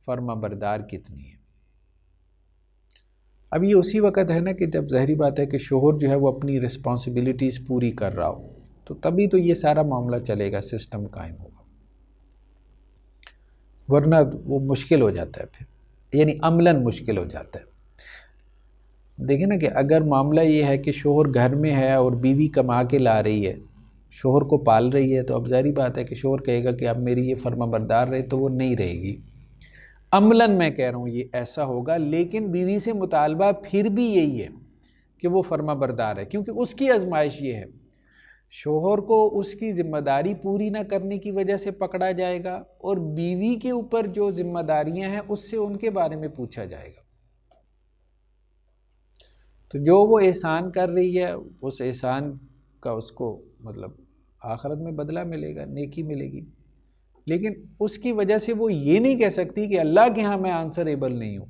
فرما بردار کتنی ہے۔ اب یہ اسی وقت ہے نا کہ جب ظاہری بات ہے کہ شوہر جو ہے وہ اپنی رسپانسبلٹیز پوری کر رہا ہو، تو تبھی تو یہ سارا معاملہ چلے گا، سسٹم قائم ہوگا، ورنہ وہ مشکل ہو جاتا ہے پھر، یعنی عملاً مشکل ہو جاتا ہے۔ دیکھیں نا کہ اگر معاملہ یہ ہے کہ شوہر گھر میں ہے اور بیوی کما کے لا رہی ہے، شوہر کو پال رہی ہے، تو اب ظاہری بات ہے کہ شوہر کہے گا کہ اب میری یہ فرما بردار رہے، تو وہ نہیں رہے گی۔ عملاً میں کہہ رہا ہوں یہ ایسا ہوگا، لیکن بیوی سے مطالبہ پھر بھی یہی ہے کہ وہ فرما بردار ہے، کیونکہ اس کی آزمائش یہ ہے، شوہر کو اس کی ذمہ داری پوری نہ کرنے کی وجہ سے پکڑا جائے گا، اور بیوی کے اوپر جو ذمہ داریاں ہیں اس سے ان کے بارے میں پوچھا جائے گا۔ تو جو وہ احسان کر رہی ہے اس احسان کا اس کو مطلب آخرت میں بدلہ ملے گا، نیکی ملے گی، لیکن اس کی وجہ سے وہ یہ نہیں کہہ سکتی کہ اللہ کے ہاں میں آنسریبل نہیں ہوں،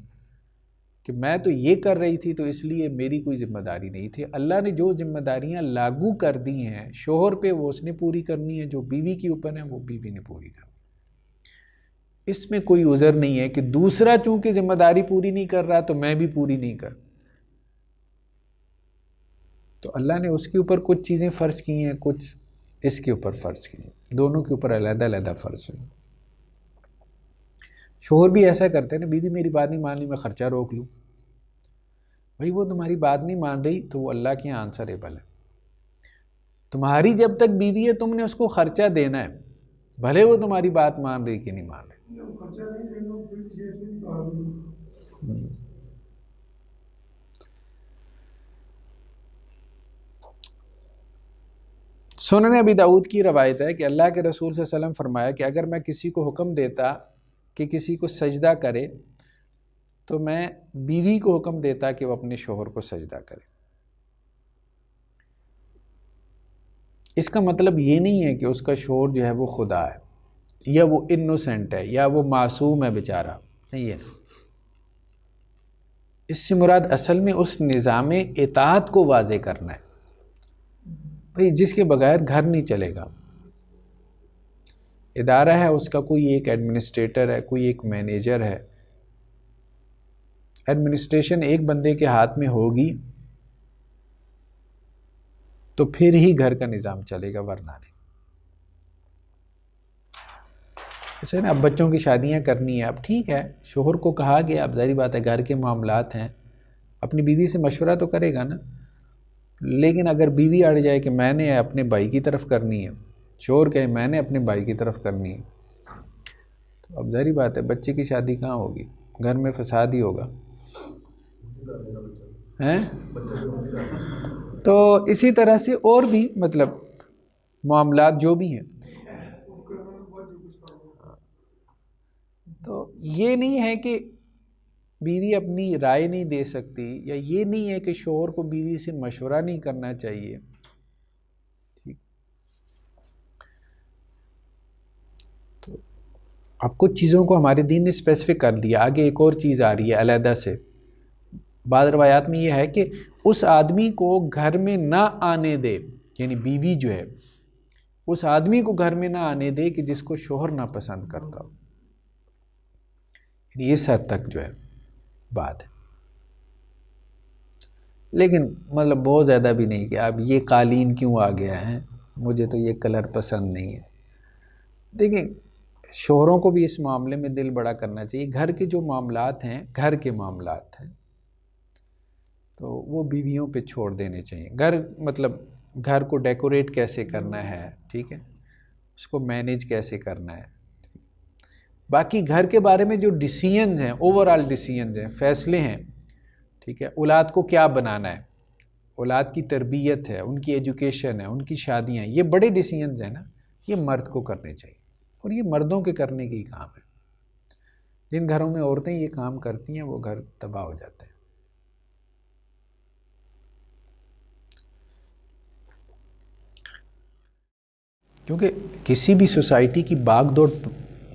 کہ میں تو یہ کر رہی تھی تو اس لیے میری کوئی ذمہ داری نہیں تھی۔ اللہ نے جو ذمہ داریاں لاگو کر دی ہیں شوہر پہ وہ اس نے پوری کرنی ہے، جو بیوی کے اوپر ہیں وہ بیوی نے پوری کرنی۔ اس میں کوئی عذر نہیں ہے کہ دوسرا چونکہ ذمہ داری پوری نہیں کر رہا تو میں بھی پوری نہیں کر۔ تو اللہ نے اس کے اوپر کچھ چیزیں فرض کی ہیں، کچھ اس کے اوپر فرض کی ہیں، دونوں کے اوپر علیحدہ علیحدہ فرض ہوئی۔ شوہر بھی ایسا کرتے ہیں نا، بیوی میری بات نہیں مان لی میں خرچہ روک لوں، بھائی وہ تمہاری بات نہیں مان رہی تو وہ اللہ کے یہاں آنسریبل ہے۔ تمہاری جب تک بیوی ہے تم نے اس کو خرچہ دینا ہے، بھلے وہ تمہاری بات مان رہی کہ نہیں مان رہی۔ سنن ابی داؤد کی روایت ہے کہ اللہ کے رسول صلی اللہ علیہ وسلم فرمایا کہ اگر میں کسی کو حکم دیتا کہ کسی کو سجدہ کرے تو میں بیوی کو حکم دیتا کہ وہ اپنے شوہر کو سجدہ کرے۔ اس کا مطلب یہ نہیں ہے کہ اس کا شوہر جو ہے وہ خدا ہے، یا وہ انوسینٹ ہے، یا وہ معصوم ہے بیچارہ، نہیں ہے۔ اس سے مراد اصل میں اس نظام اطاعت کو واضح کرنا ہے، بھئی جس کے بغیر گھر نہیں چلے گا۔ ادارہ ہے، اس کا کوئی ایک ایڈمنسٹریٹر ہے، کوئی ایک مینیجر ہے، ایڈمنسٹریشن ایک بندے کے ہاتھ میں ہوگی تو پھر ہی گھر کا نظام چلے گا، ورنہ نہیں۔ جیسے نا اب بچوں کی شادیاں کرنی ہیں، اب ٹھیک ہے شوہر کو کہا گیا، اب ظاہری بات ہے گھر کے معاملات ہیں، اپنی بیوی سے مشورہ تو کرے گا نا، لیکن اگر بیوی اڑ جائے کہ میں نے اپنے بھائی کی طرف کرنی ہے، شوہر کہے میں نے اپنے بھائی کی طرف کرنی ہے، تو اب ظاہری بات ہے بچے کی شادی کہاں ہوگی، گھر میں فساد ہی ہوگا ہیں۔ تو اسی طرح سے اور بھی مطلب معاملات جو بھی ہیں، تو یہ نہیں ہے کہ بیوی اپنی رائے نہیں دے سکتی، یا یہ نہیں ہے کہ شوہر کو بیوی سے مشورہ نہیں کرنا چاہیے، تو اب کچھ چیزوں کو ہمارے دین نے اسپیسیفک کر دیا۔ آگے ایک اور چیز آ رہی ہے علیحدہ سے، بعض روایات میں یہ ہے کہ اس آدمی کو گھر میں نہ آنے دے، یعنی بیوی جو ہے اس آدمی کو گھر میں نہ آنے دے کہ جس کو شوہر نہ پسند کرتا ہو، یعنی اس حد تک جو ہے بات ہے، لیکن مطلب بہت زیادہ بھی نہیں کہ اب یہ قالین کیوں آ گیا ہے، مجھے تو یہ کلر پسند نہیں ہے۔ دیکھیں شوہروں کو بھی اس معاملے میں دل بڑا کرنا چاہیے، گھر کے جو معاملات ہیں گھر کے معاملات ہیں تو وہ بیویوں پہ چھوڑ دینے چاہیے۔ مطلب گھر کو ڈیکوریٹ کیسے کرنا ہے، ٹھیک ہے، اس کو مینیج کیسے کرنا ہے، باقی گھر کے بارے میں جو ڈیسیژنز ہیں، اوور آل ڈیسیژنز ہیں، فیصلے ہیں، ٹھیک ہے، اولاد کو کیا بنانا ہے، اولاد کی تربیت ہے، ان کی ایجوکیشن ہے، ان کی شادیاں ہیں، یہ بڑے ڈیسیژنز ہیں نا، یہ مرد کو کرنے چاہیے، اور یہ مردوں کے کرنے کی کام ہے۔ جن گھروں میں عورتیں یہ کام کرتی ہیں وہ گھر تباہ ہو جاتے ہیں۔ کیونکہ کسی بھی سوسائٹی کی باغ دوڑ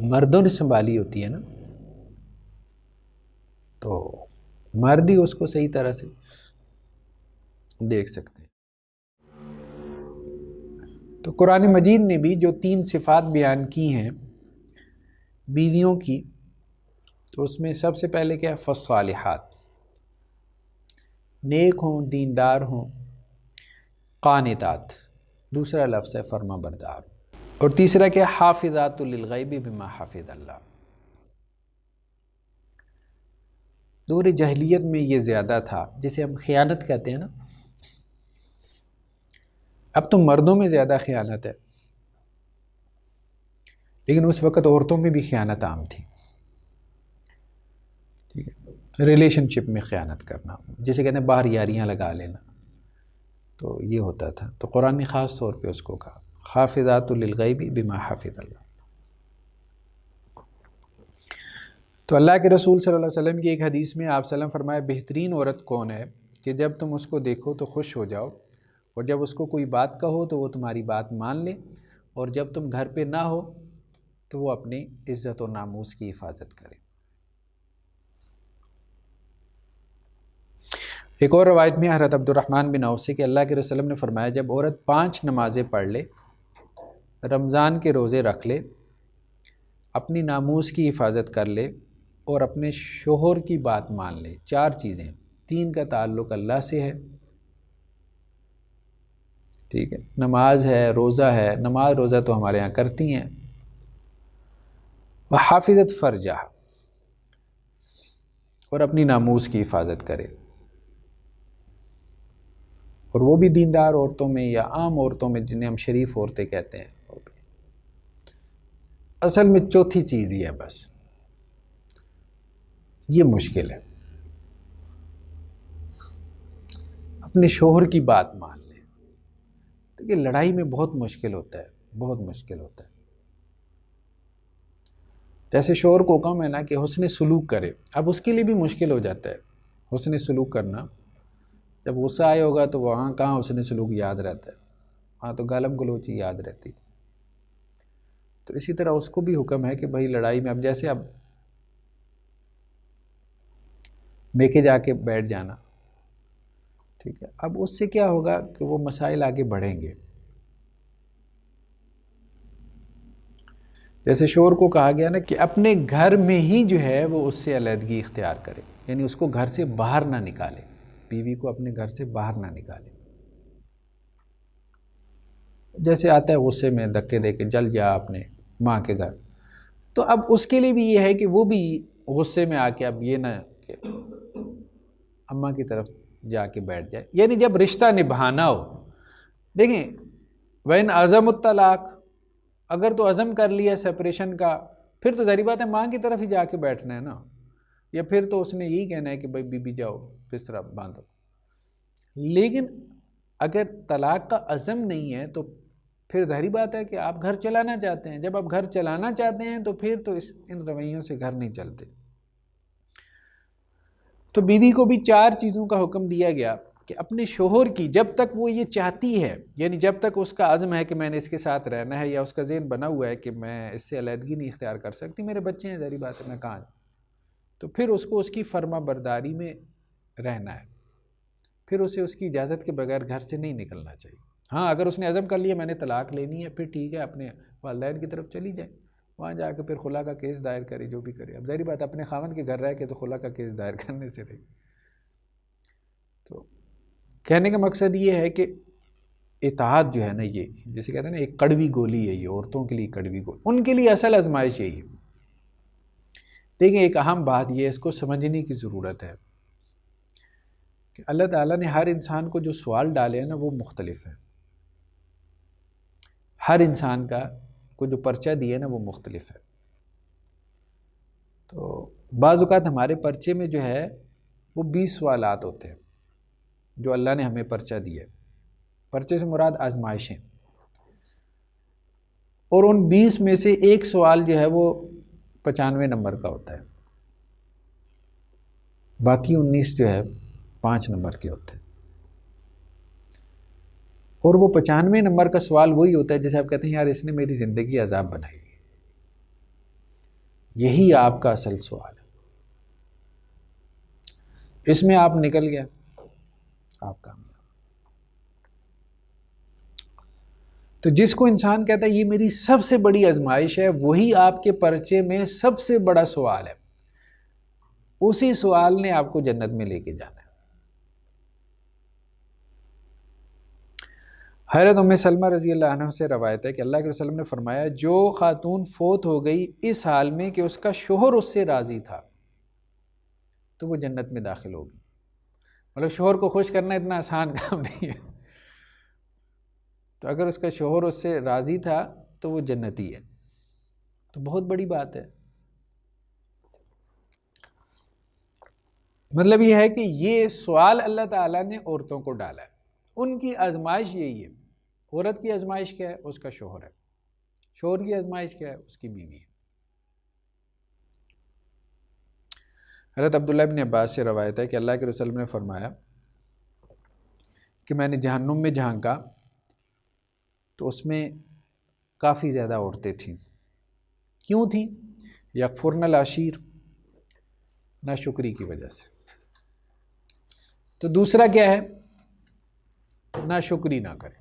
مردوں نے سنبھالی ہوتی ہے نا، تو مرد ہی اس کو صحیح طرح سے دیکھ سکتے ہیں۔ تو قرآن مجید نے بھی جو 3 صفات بیان کی ہیں بیویوں کی، تو اس میں سب سے پہلے کیا ہے، فالصالحات، نیک ہوں، دیندار ہوں، قانتات، دوسرا لفظ ہے فرما بردار، اور تیسرا کیا، حافظات للغیب بما حفظ اللہ۔ دور جاہلیت میں یہ زیادہ تھا، جسے ہم خیانت کہتے ہیں نا، اب تو مردوں میں زیادہ خیانت ہے، لیکن اس وقت عورتوں میں بھی خیانت عام تھی، ٹھیک ہے، ریلیشن شپ میں خیانت کرنا، جسے کہتے ہیں باہر یاریاں لگا لینا، تو یہ ہوتا تھا۔ تو قرآن نے خاص طور پہ اس کو کہا حافظات للغیب بما حفظ اللہ۔ تو اللہ کے رسول صلی اللہ علیہ وسلم کی ایک حدیث میں آپ صلی اللہ علیہ وسلم فرمایا بہترین عورت کون ہے کہ جب تم اس کو دیکھو تو خوش ہو جاؤ، اور جب اس کو کوئی بات کہو تو وہ تمہاری بات مان لے، اور جب تم گھر پہ نہ ہو تو وہ اپنی عزت و ناموس کی حفاظت کرے۔ ایک اور روایت میں حضرت عبد الرحمن بن عوف سے کہ اللہ کے رسول صلی اللہ علیہ وسلم نے فرمایا جب عورت 5 نمازیں پڑھ لے، رمضان کے روزے رکھ لے، اپنی ناموس کی حفاظت کر لے، اور اپنے شوہر کی بات مان لے، 4 چیزیں، 3 کا تعلق اللہ سے ہے، ٹھیک ہے، نماز ہے، روزہ ہے، نماز روزہ تو ہمارے ہاں کرتی ہیں، وحافظت فرجہ، اور اپنی ناموس کی حفاظت کرے، اور وہ بھی دیندار عورتوں میں یا عام عورتوں میں جنہیں ہم شریف عورتیں کہتے ہیں، اصل میں چوتھی چیز ہی ہے بس، یہ مشکل ہے، اپنے شوہر کی بات مان لیں، کیونکہ لڑائی میں بہت مشکل ہوتا ہے، بہت مشکل ہوتا ہے۔ جیسے شوہر کو حکم ہے نا کہ حسن سلوک کرے، اب اس کے لیے بھی مشکل ہو جاتا ہے حسن سلوک کرنا، جب غصہ آئے ہوگا تو وہاں کہاں حسن سلوک یاد رہتا ہے، وہاں تو گالم گلوچی یاد رہتی۔ تو اسی طرح اس کو بھی حکم ہے کہ بھائی لڑائی میں اب جیسے اب میکے جا کے بیٹھ جانا، ٹھیک ہے، اب اس سے کیا ہوگا کہ وہ مسائل آگے بڑھیں گے۔ جیسے شوہر کو کہا گیا نا کہ اپنے گھر میں ہی جو ہے وہ اس سے علیحدگی اختیار کرے، یعنی اس کو گھر سے باہر نہ نکالے، بیوی کو اپنے گھر سے باہر نہ نکالے۔ جیسے آتا ہے غصے میں دھکے دے کے جل جا اپنے ماں کے گھر، تو اب اس کے لیے بھی یہ ہے کہ وہ بھی غصے میں آ کے اب یہ نہ کہ اماں کی طرف جا کے بیٹھ جائے. یعنی جب رشتہ نبھانا ہو، دیکھیں وَإِنْ عَزَمُ الطلاق، اگر تو عزم کر لیا سپریشن کا، پھر تو ظاہر بات ہے ماں کی طرف ہی جا کے بیٹھنا ہے نا، یا پھر تو اس نے یہی کہنا ہے کہ بھائی بی جاؤ بستر باندھو. لیکن اگر طلاق کا عزم نہیں ہے تو پھر ظاہری بات ہے کہ آپ گھر چلانا چاہتے ہیں. جب آپ گھر چلانا چاہتے ہیں تو پھر تو ان رویوں سے گھر نہیں چلتے. تو بیوی کو بھی 4 چیزوں کا حکم دیا گیا کہ اپنے شوہر کی، جب تک وہ یہ چاہتی ہے، یعنی جب تک اس کا عزم ہے کہ میں نے اس کے ساتھ رہنا ہے، یا اس کا ذہن بنا ہوا ہے کہ میں اس سے علیحدگی نہیں اختیار کر سکتی، میرے بچے ہیں، ظاہری بات ہے میں کہاں، تو پھر اس کو اس کی فرما برداری میں رہنا ہے. پھر اسے اس کی اجازت کے بغیر گھر سے نہیں نکلنا چاہیے. ہاں اگر اس نے عزم کر لیا میں نے طلاق لینی ہے، پھر ٹھیک ہے اپنے والدین کی طرف چلی جائے، وہاں جا کے پھر خلا کا کیس دائر کرے، جو بھی کرے. اب ظاہری بات اپنے خاوند کے گھر رہ کے تو خلا کا کیس دائر کرنے سے رہی. تو کہنے کا مقصد یہ ہے کہ اطاعت جو ہے نا، یہ جیسے کہتے ہیں نا ایک کڑوی گولی ہے، یہ عورتوں کے لیے کڑوی گولی، ان کے لیے اصل آزمائش یہی ہے. دیکھیں ایک اہم بات یہ ہے، اس کو سمجھنے کی ضرورت ہے کہ اللہ تعالیٰ نے ہر انسان کو جو سوال ڈالے ہیں نا وہ مختلف ہیں. ہر انسان کو جو پرچہ دیا ہے نا وہ مختلف ہے. تو بعض اوقات ہمارے پرچے میں جو ہے وہ 20 سوالات ہوتے ہیں جو اللہ نے ہمیں پرچہ دیا ہے. پرچے سے مراد آزمائشیں، اور ان 20 میں سے ایک سوال جو ہے وہ 95 نمبر کا ہوتا ہے، باقی 19 جو ہے 5 نمبر کے ہوتے ہیں. اور وہ 95 نمبر کا سوال وہی ہوتا ہے جیسے آپ کہتے ہیں یار اس نے میری زندگی عذاب بنائی ہے. یہی آپ کا اصل سوال ہے. اس میں آپ نکل گیا، آپ کامیاب. تو جس کو انسان کہتا ہے یہ میری سب سے بڑی آزمائش ہے، وہی آپ کے پرچے میں سب سے بڑا سوال ہے. اسی سوال نے آپ کو جنت میں لے کے جانا ہے. حضرت ام سلمہ رضی اللہ عنہ سے روایت ہے کہ اللہ کے رسول نے فرمایا جو خاتون فوت ہو گئی اس حال میں کہ اس کا شوہر اس سے راضی تھا تو وہ جنت میں داخل ہوگی. مطلب شوہر کو خوش کرنا اتنا آسان کام نہیں ہے. تو اگر اس کا شوہر اس سے راضی تھا تو وہ جنتی ہے. تو بہت بڑی بات ہے. مطلب یہ ہے کہ یہ سوال اللہ تعالیٰ نے عورتوں کو ڈالا ہے. ان کی آزمائش یہی ہے. عورت کی آزمائش کیا ہے؟ اس کا شوہر ہے. شوہر کی آزمائش کیا ہے؟ اس کی بیوی ہے. حضرت عبداللہ بن عباس سے روایت ہے کہ اللہ کے رسول نے فرمایا کہ میں نے جہنم میں جھانکا تو اس میں کافی زیادہ عورتیں تھیں. کیوں تھیں؟ یکفرن العشیر، ناشکری کی وجہ سے. تو دوسرا کیا ہے؟ ناشکری نہ کرے،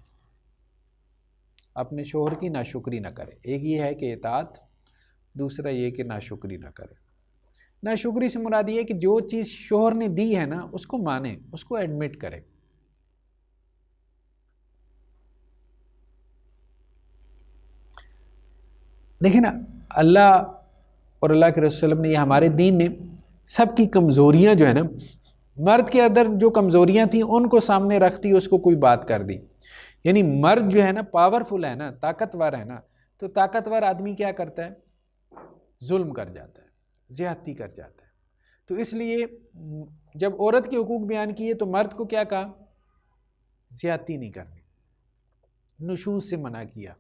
اپنے شوہر کی ناشکری نہ کرے. ایک یہ ہے کہ اطاعت، دوسرا یہ کہ ناشکری نہ کرے. ناشکری سے مراد یہ ہے کہ جو چیز شوہر نے دی ہے نا اس کو مانے، اس کو ایڈمٹ کرے. دیکھیں نا اللہ اور اللہ کے رسول نے، یہ ہمارے دین نے سب کی کمزوریاں جو ہے نا، مرد کے اندر جو کمزوریاں تھیں ان کو سامنے رکھتی، اس کو کوئی بات کر دی. یعنی مرد جو ہے نا پاورفل ہے نا، طاقتور ہے نا، تو طاقتور آدمی کیا کرتا ہے؟ ظلم کر جاتا ہے، زیادتی کر جاتا ہے. تو اس لیے جب عورت کے حقوق بیان کیے تو مرد کو کیا کہا؟ زیادتی نہیں کرنی، نشوز سے منع کیا،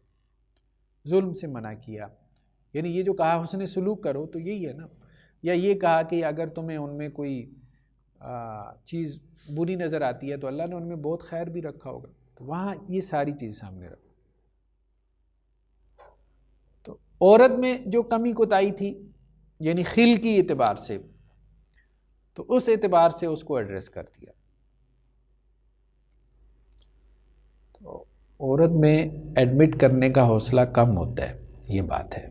ظلم سے منع کیا. یعنی یہ جو کہا حسن سلوک کرو تو یہی ہے نا. یا یہ کہا کہ اگر تمہیں ان میں کوئی چیز بری نظر آتی ہے تو اللہ نے ان میں بہت خیر بھی رکھا ہوگا، تو وہاں یہ ساری چیز سامنے رکھو. تو عورت میں جو کمی کوتاہی تھی یعنی خلقی اعتبار سے، تو اس اعتبار سے اس کو ایڈریس کر دیا. تو عورت میں ایڈمٹ کرنے کا حوصلہ کم ہوتا ہے، یہ بات ہے.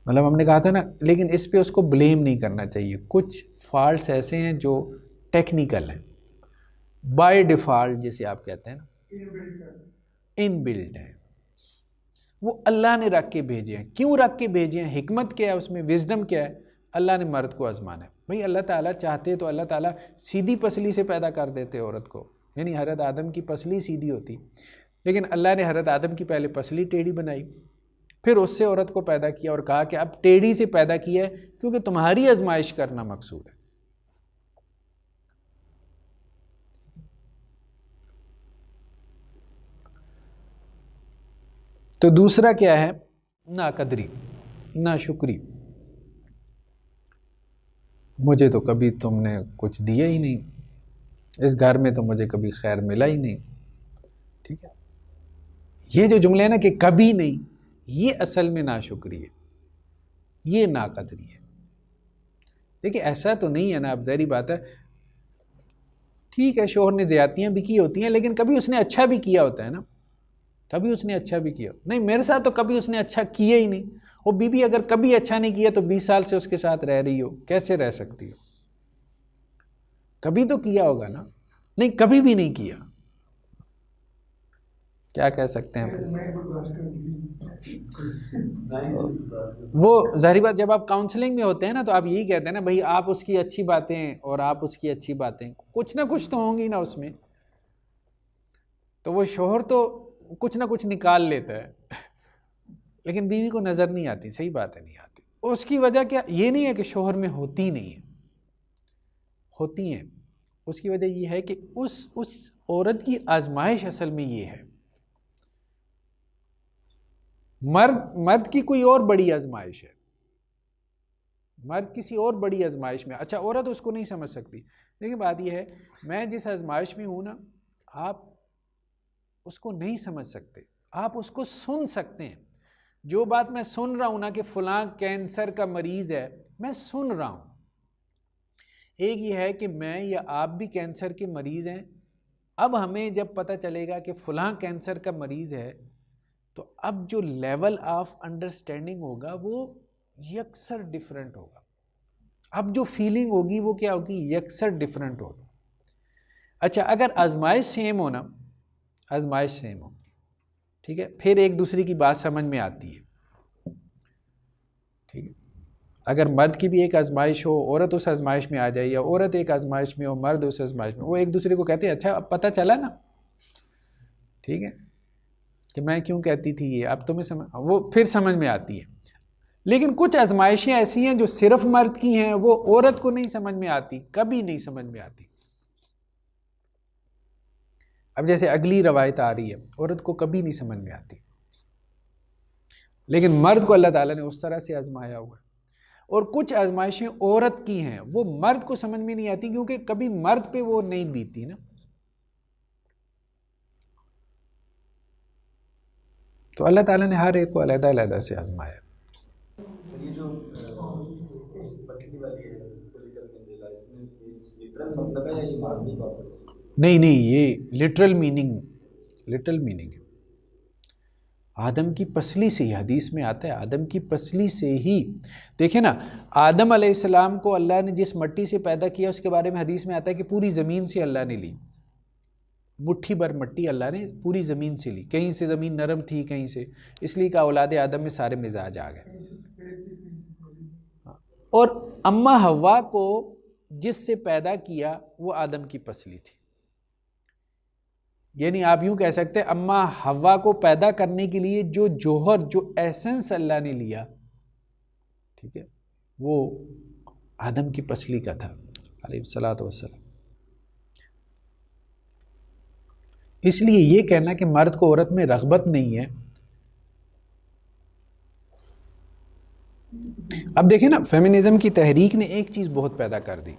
مطلب ہم نے کہا تھا نا، لیکن اس پہ اس کو بلیم نہیں کرنا چاہیے. کچھ فالٹس ایسے ہیں جو ٹیکنیکل ہیں، بائی ڈیفالٹ جسے آپ کہتے ہیں نا، ان بلڈ ہیں. وہ اللہ نے رکھ کے بھیجے ہیں. کیوں رکھ کے بھیجے ہیں؟ حکمت کیا ہے اس میں؟ وزڈم کیا ہے؟ اللہ نے مرد کو آزمانا ہے. بھئی اللہ تعالیٰ چاہتے تو اللہ تعالیٰ سیدھی پسلی سے پیدا کر دیتے عورت کو، یعنی حضرت آدم کی پسلی سیدھی ہوتی، لیکن اللہ نے حضرت آدم کی پہلے پسلی ٹیڑھی بنائی، پھر اس سے عورت کو پیدا کیا اور کہا کہ اب ٹیڑھی سے پیدا کیا ہے کیونکہ تمہاری آزمائش کرنا مقصود ہے. تو دوسرا کیا ہے؟ ناقدری، ناشکری. مجھے تو کبھی تم نے کچھ دیا ہی نہیں، اس گھر میں تو مجھے کبھی خیر ملا ہی نہیں. ٹھیک ہے، یہ جو جملے ہیں نا کہ کبھی نہیں، یہ اصل میں ناشکری ہے، یہ ناقدری ہے. دیکھیں ایسا تو نہیں ہے نا، اب ظاہری بات ہے، ٹھیک ہے شوہر نے زیادتیاں بھی کی ہوتی ہیں لیکن کبھی اس نے اچھا بھی کیا ہوتا ہے نا، کبھی اس نے اچھا بھی کیا. نہیں میرے ساتھ تو کبھی اس نے اچھا کیا ہی نہیں. وہ بیوی اگر کبھی اچھا نہیں کیا تو 20 سال سے اس کے ساتھ رہ رہی ہو، کیسے رہ سکتی ہو؟ کبھی تو کیا ہوگا نا. نہیں کبھی بھی نہیں کیا، کیا کہہ سکتے ہیں؟ وہ ظاہری بات، جب آپ کاؤنسلنگ میں ہوتے ہیں نا تو آپ یہی کہتے ہیں نا بھائی آپ اس کی اچھی باتیں اور آپ اس کی اچھی باتیں کچھ نہ کچھ تو ہوں گی نا اس میں. تو وہ شوہر تو کچھ نہ کچھ نکال لیتا ہے لیکن بیوی کو نظر نہیں آتی. صحیح بات ہے، نہیں آتی. اس کی وجہ کیا؟ یہ نہیں ہے کہ شوہر میں ہوتی نہیں ہے، ہوتی ہیں. اس کی وجہ یہ ہے کہ اس عورت کی آزمائش اصل میں یہ ہے. مرد کی کوئی اور بڑی آزمائش ہے، مرد کسی اور بڑی آزمائش میں. اچھا عورت اس کو نہیں سمجھ سکتی، لیکن بات یہ ہے میں جس آزمائش میں ہوں نا، آپ اس کو نہیں سمجھ سکتے، آپ اس کو سن سکتے ہیں. جو بات میں سن رہا ہوں نا کہ فلاں کینسر کا مریض ہے، میں سن رہا ہوں. ایک یہ ہے کہ میں یا آپ بھی کینسر کے مریض ہیں. اب ہمیں جب پتہ چلے گا کہ فلاں کینسر کا مریض ہے تو اب جو لیول آف انڈرسٹینڈنگ ہوگا وہ یکسر ڈیفرنٹ ہوگا. اب جو فیلنگ ہوگی وہ کیا ہوگی؟ یکسر ڈیفرنٹ ہوگی. اچھا اگر آزمائش سیم ہو نا، آزمائش سیم ہو، ٹھیک ہے، پھر ایک دوسرے کی بات سمجھ میں آتی ہے. ٹھیک ہے، اگر مرد کی بھی ایک آزمائش ہو، عورت اس آزمائش میں آ جائے، یا عورت ایک آزمائش میں ہو، مرد اس آزمائش میں، وہ ایک دوسرے کو کہتے ہیں اچھا اب پتہ چلا نا، ٹھیک ہے، کہ میں کیوں کہتی تھی یہ، اب تمہیں سمجھ، وہ پھر سمجھ میں آتی ہے. لیکن کچھ آزمائشیں ایسی ہیں جو صرف مرد کی ہیں، وہ عورت کو نہیں سمجھ میں آتی، کبھی نہیں سمجھ میں آتی. اب جیسے اگلی روایت آ رہی ہے، عورت کو کبھی نہیں سمجھ میں آتی، لیکن مرد کو اللہ تعالیٰ نے اس طرح سے آزمایا ہوا ہے. اور کچھ آزمائشیں عورت کی ہیں وہ مرد کو سمجھ میں نہیں آتی کیونکہ کبھی مرد پہ وہ نہیں بیتی نا. تو اللہ تعالیٰ نے ہر ایک کو علیحدہ علیحدہ سے آزمایا. یہ جو پسلی والی ہے مطلب ہے یہ معنی طور پر؟ نہیں یہ لٹرل میننگ ہے. آدم کی پسلی سے ہی، حدیث میں آتا ہے آدم کی پسلی سے ہی. دیکھیں نا آدم علیہ السلام کو اللہ نے جس مٹی سے پیدا کیا اس کے بارے میں حدیث میں آتا ہے کہ پوری زمین سے اللہ نے لی، مٹھی بھر مٹی اللہ نے پوری زمین سے لی. کہیں سے زمین نرم تھی، کہیں سے، اس لیے کہ اولاد آدم میں سارے مزاج آ گئے. اور اماں حوا کو جس سے پیدا کیا وہ آدم کی پسلی تھی. یعنی آپ یوں کہہ سکتے ہیں اماں حوا کو پیدا کرنے کے لیے جو جوہر، جو ایسنس اللہ نے لیا، ٹھیک ہے، وہ آدم کی پسلی کا تھا علیہ الصلوۃ والسلام. اس لیے یہ کہنا کہ مرد کو عورت میں رغبت نہیں ہے، اب دیکھیں نا فیمنزم کی تحریک نے ایک چیز بہت پیدا کر دی،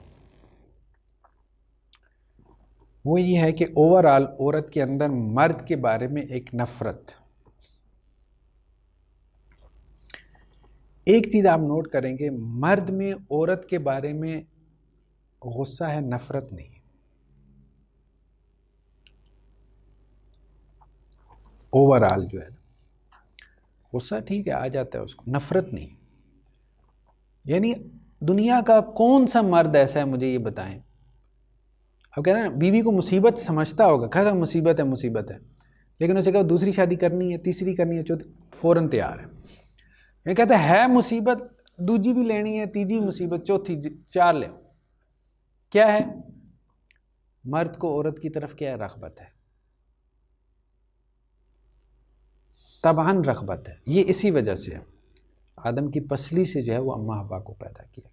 وہ یہ ہے کہ اوورآل عورت کے اندر مرد کے بارے میں ایک نفرت. ایک چیز آپ نوٹ کریں گے، مرد میں عورت کے بارے میں غصہ ہے، نفرت نہیں. اوورآل جو ہے غصہ ٹھیک ہے آ جاتا ہے اس کو، نفرت نہیں. یعنی دنیا کا کون سا مرد ایسا ہے مجھے یہ بتائیں، اب کہتے ہیں نا بیوی کو مصیبت سمجھتا ہوگا، کہتا مصیبت ہے، لیکن اسے کہا دوسری شادی کرنی ہے، تیسری کرنی ہے، چوتھی، فوراً تیار ہے. یہ کہتا ہے مصیبت دوجی بھی لینی ہے، تیجی مصیبت، چوتھی، 4 لے. کیا ہے؟ مرد کو عورت کی طرف کیا ہے؟ رغبت ہے، طبعاً رغبت ہے. یہ اسی وجہ سے ہے آدم کی پسلی سے جو ہے وہ اماں حوا کو پیدا کیا.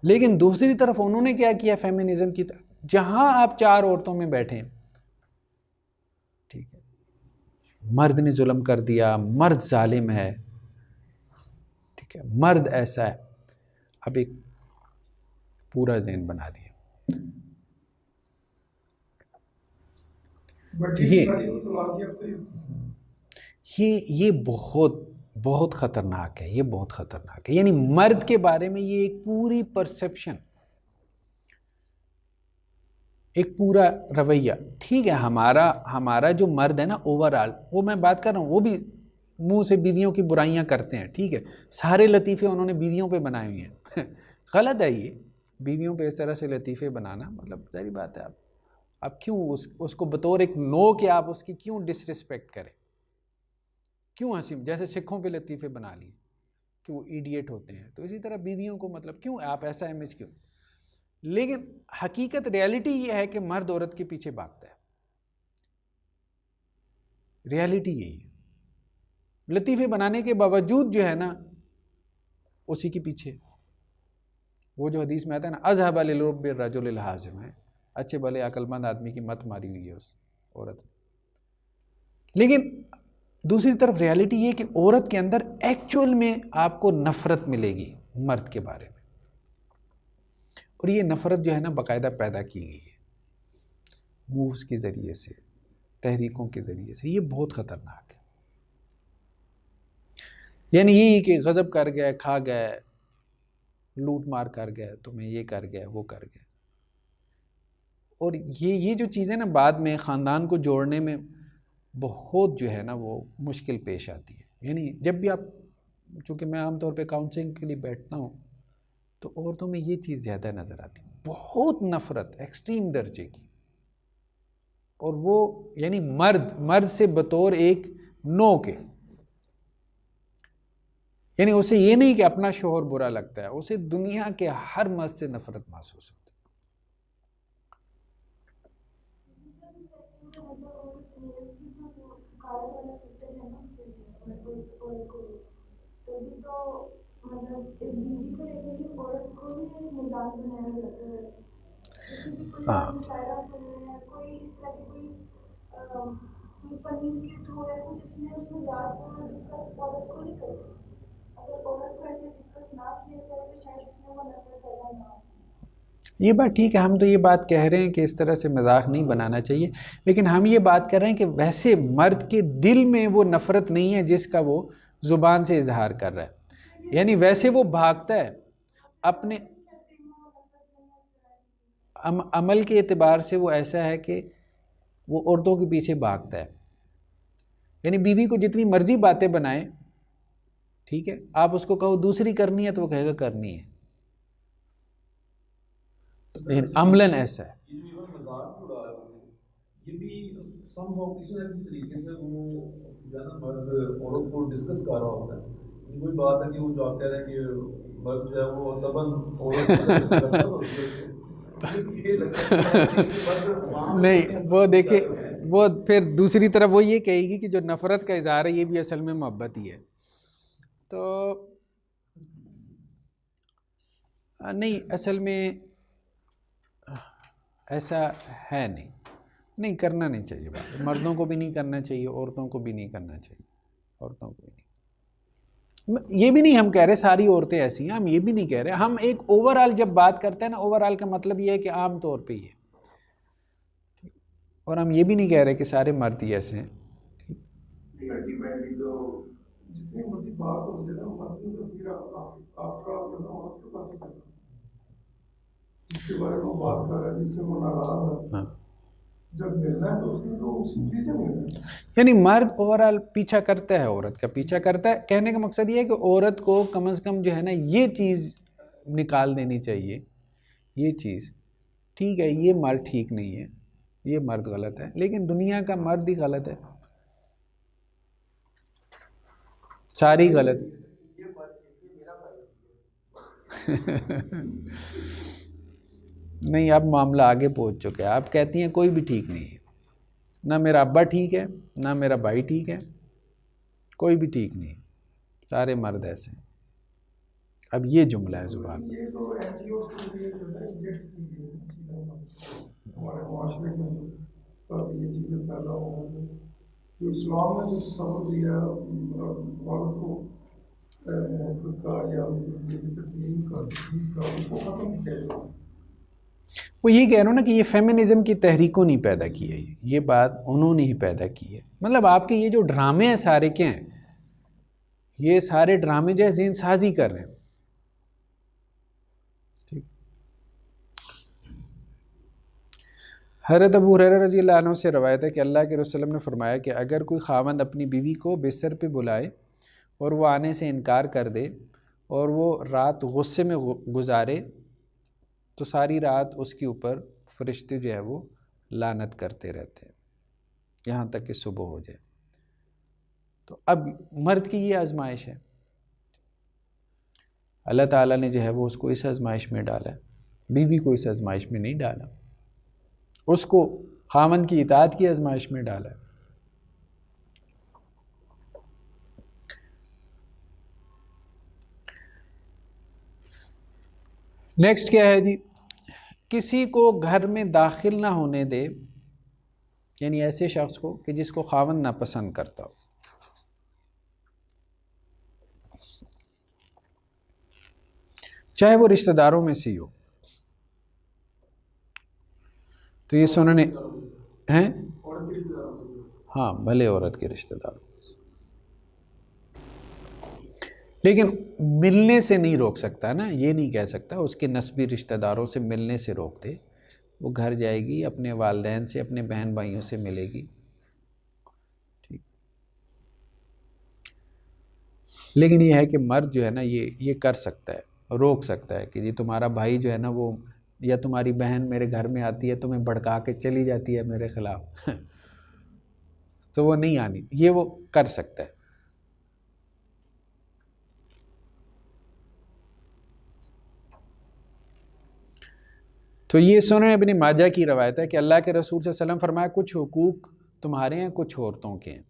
لیکن دوسری طرف انہوں نے کیا کیا فیمنزم کی طرف، جہاں آپ 4 عورتوں میں بیٹھیں، ٹھیک ہے، مرد نے ظلم کر دیا، مرد ظالم ہے، ٹھیک ہے، مرد ایسا ہے. اب ایک پورا ذہن بنا دیا. یہ بہت بہت خطرناک ہے، یہ بہت خطرناک ہے. یعنی مرد کے بارے میں یہ ایک پوری پرسیپشن، ایک پورا رویہ. ٹھیک ہے، ہمارا جو مرد ہے نا اوورآل، وہ میں بات کر رہا ہوں، وہ بھی منہ سے بیویوں کی برائیاں کرتے ہیں. ٹھیک ہے، سارے لطیفے انہوں نے بیویوں پہ بنائے ہوئے ہیں. غلط ہے یہ، بیویوں پہ اس طرح سے لطیفے بنانا، مطلب ظاہری بات ہے. آپ کیوں اس کو بطور ایک نو کہ آپ اس کی کیوں ڈس ریسپیکٹ کریں؟ کیوں ہنسی؟ جیسے سکھوں پہ لطیفے بنا لیے کہ وہ ایڈیٹ ہوتے ہیں، تو اسی طرح بیویوں کو مطلب کیوں آپ ایسا امیج کیوں؟ لیکن حقیقت ریالٹی یہ ہے کہ مرد عورت کے پیچھے بھاگتا ہے. ریالٹی یہی ہے، لطیفے بنانے کے باوجود جو ہے نا اسی کے پیچھے. وہ جو حدیث میں آتا ہے نا، اذهب للرب الرجل الحازم، ہے اچھے بھلے عقل مند آدمی کی مت ماری ہوئی ہے اس عورت. لیکن دوسری طرف ریالٹی یہ کہ عورت کے اندر ایکچول میں آپ کو نفرت ملے گی مرد کے بارے میں، اور یہ نفرت جو ہے نا باقاعدہ پیدا کی گئی ہے مووز کے ذریعے سے، تحریکوں کے ذریعے سے. یہ بہت خطرناک ہے. یعنی یہی کہ غضب کر گئے، کھا گئے، لوٹ مار کر گئے، تمہیں یہ کر گئے، وہ کر گئے. اور یہ جو چیزیں نا بعد میں خاندان کو جوڑنے میں بہت جو ہے نا وہ مشکل پیش آتی ہے. یعنی جب بھی آپ، چونکہ میں عام طور پہ کاؤنسلنگ کے لیے بیٹھتا ہوں تو عورتوں میں یہ چیز زیادہ نظر آتی ہے، بہت نفرت ایکسٹریم درجے کی. اور وہ یعنی مرد سے بطور ایک نو کے، یعنی اسے یہ نہیں کہ اپنا شوہر برا لگتا ہے، اسے دنیا کے ہر مرد سے نفرت محسوس ہوتی ہے. یہ بات ٹھیک ہے، ہم تو یہ بات کہہ رہے ہیں کہ اس طرح سے مذاق نہیں بنانا چاہیے، لیکن ہم یہ بات کر رہے ہیں کہ ویسے مرد کے دل میں وہ نفرت نہیں ہے جس کا وہ زبان سے اظہار کر رہا ہے. یعنی ویسے وہ بھاگتا ہے اپنے عمل کے اعتبار سے، وہ ایسا ہے کہ وہ عورتوں کے پیچھے بھاگتا ہے. یعنی بیوی کو جتنی مرضی باتیں بنائیں، ٹھیک ہے، آپ اس کو کہو دوسری کرنی ہے تو وہ کہے گا کرنی ہے. عملاً ایسا ہے. یہ بھی سم ہو کسی نہ کسی طریقے سے وہ جو ہے نا مرد عورت کو ڈسکس کر رہا ہوتا ہے. وہی بات ہے کہ وہ جو آپ کہہ رہے ہیں کہ مرد جو ہے وہ طبعاً عورت نہیں، وہ دیکھیں، وہ پھر دوسری طرف وہ یہ کہے گی کہ جو نفرت کا اظہار ہے یہ بھی اصل میں محبت ہی ہے. تو نہیں، اصل میں ایسا ہے نہیں کرنا نہیں چاہیے. بات مردوں کو بھی نہیں کرنا چاہیے، عورتوں کو بھی نہیں کرنا چاہیے، عورتوں کو بھی نہیں. یہ بھی نہیں ہم کہہ رہے ساری عورتیں ایسی ہیں، ہم یہ بھی نہیں کہہ رہے. ہم ایک اوورآل جب بات کرتے ہیں نا، اوورآل کا مطلب یہ ہے کہ عام طور پہ یہ، اور ہم یہ بھی نہیں کہہ رہے کہ سارے مرد ہی ایسے ہیں. جتنی مرضی بات ہو جائے نا، مرد تو پھر آفٹر آل جو ہے عورت کے پاس ہی چلنا، جس کے بارے میں بات کر رہا ہے، جس سے وہ ناراض ہے، جب ملنا ہے تو اس نے تو اسی سے ملنا ہے. یعنی مرد اوورآل پیچھا کرتا ہے، عورت کا پیچھا کرتا ہے. کہنے کا مقصد یہ ہے کہ عورت کو کم از کم جو ہے نا یہ چیز نکال دینی چاہیے، یہ چیز ٹھیک ہے، یہ مرد ٹھیک نہیں ہے، یہ مرد غلط ہے، لیکن دنیا کا مرد ہی غلط ہے. ساری غلط. یہ بات ٹھیک ہے، میرا بھائی نہیں، اب معاملہ آگے پہنچ چکا ہے. آپ کہتی ہیں کوئی بھی ٹھیک نہیں ہے، نہ میرا ابا ٹھیک ہے نہ میرا بھائی ٹھیک ہے، کوئی بھی ٹھیک نہیں، سارے مرد ایسے ہیں. اب یہ جملہ ہے زبان میں. یہ تو این جی اوز کے لیے جو ہے انجیکٹ کی گئی ہیں چیزیں ہمارے معاشرے میں جو تاکہ یہ چیزیں پیدا ہوں. جو اسلام نے جو سبق دیا عورت کو محبت کا یا تقدیم کا چیز کا اس کو ختم کیا جائے. وہ یہ کہہ رہا ہوں نا کہ یہ فیمنزم کی تحریکوں نہیں پیدا کی ہے، یہ بات انہوں نے ہی پیدا کی ہے. مطلب آپ کے یہ جو ڈرامے ہیں سارے کیا ہیں، یہ سارے ڈرامے جو ہے ذہن سازی کر رہے ہیں. حضرت ابو ہریرہ رضی اللہ عنہ سے روایت ہے کہ اللہ کے رسول صلی اللہ علیہ وسلم نے فرمایا کہ اگر کوئی خاوند اپنی بیوی کو بستر پہ بلائے اور وہ آنے سے انکار کر دے اور وہ رات غصے میں گزارے تو ساری رات اس کے اوپر فرشتے جو ہے وہ لعنت کرتے رہتے ہیں یہاں تک کہ صبح ہو جائے. تو اب مرد کی یہ آزمائش ہے، اللہ تعالیٰ نے جو ہے وہ اس کو اس آزمائش میں ڈالا ہے، بیوی کو اس آزمائش میں نہیں ڈالا، اس کو خاوند کی اطاعت کی آزمائش میں ڈالا ہے. نیکسٹ کیا ہے جی، کسی کو گھر میں داخل نہ ہونے دے، یعنی ایسے شخص کو کہ جس کو خاوند ناپسند کرتا ہو. چاہے وہ رشتہ داروں میں سے ہی ہو. تو یہ سننے ہیں، ہاں بھلے عورت کے رشتہ داروں، لیکن ملنے سے نہیں روک سکتا نا، یہ نہیں کہہ سکتا اس کے نسبی رشتہ داروں سے ملنے سے روک دے. وہ گھر جائے گی، اپنے والدین سے اپنے بہن بھائیوں سے ملے گی، ٹھیک. لیکن یہ ہے کہ مرد جو ہے نا یہ کر سکتا ہے، روک سکتا ہے کہ جی تمہارا بھائی جو ہے نا وہ یا تمہاری بہن میرے گھر میں آتی ہے تمہیں بھڑکا کے چلی جاتی ہے میرے خلاف تو وہ نہیں آنی، یہ وہ کر سکتا ہے. تو یہ سنن ابن ماجہ کی روایت ہے کہ اللہ کے رسول صلی اللہ علیہ وسلم فرمایا کچھ حقوق تمہارے ہیں کچھ عورتوں کے ہیں،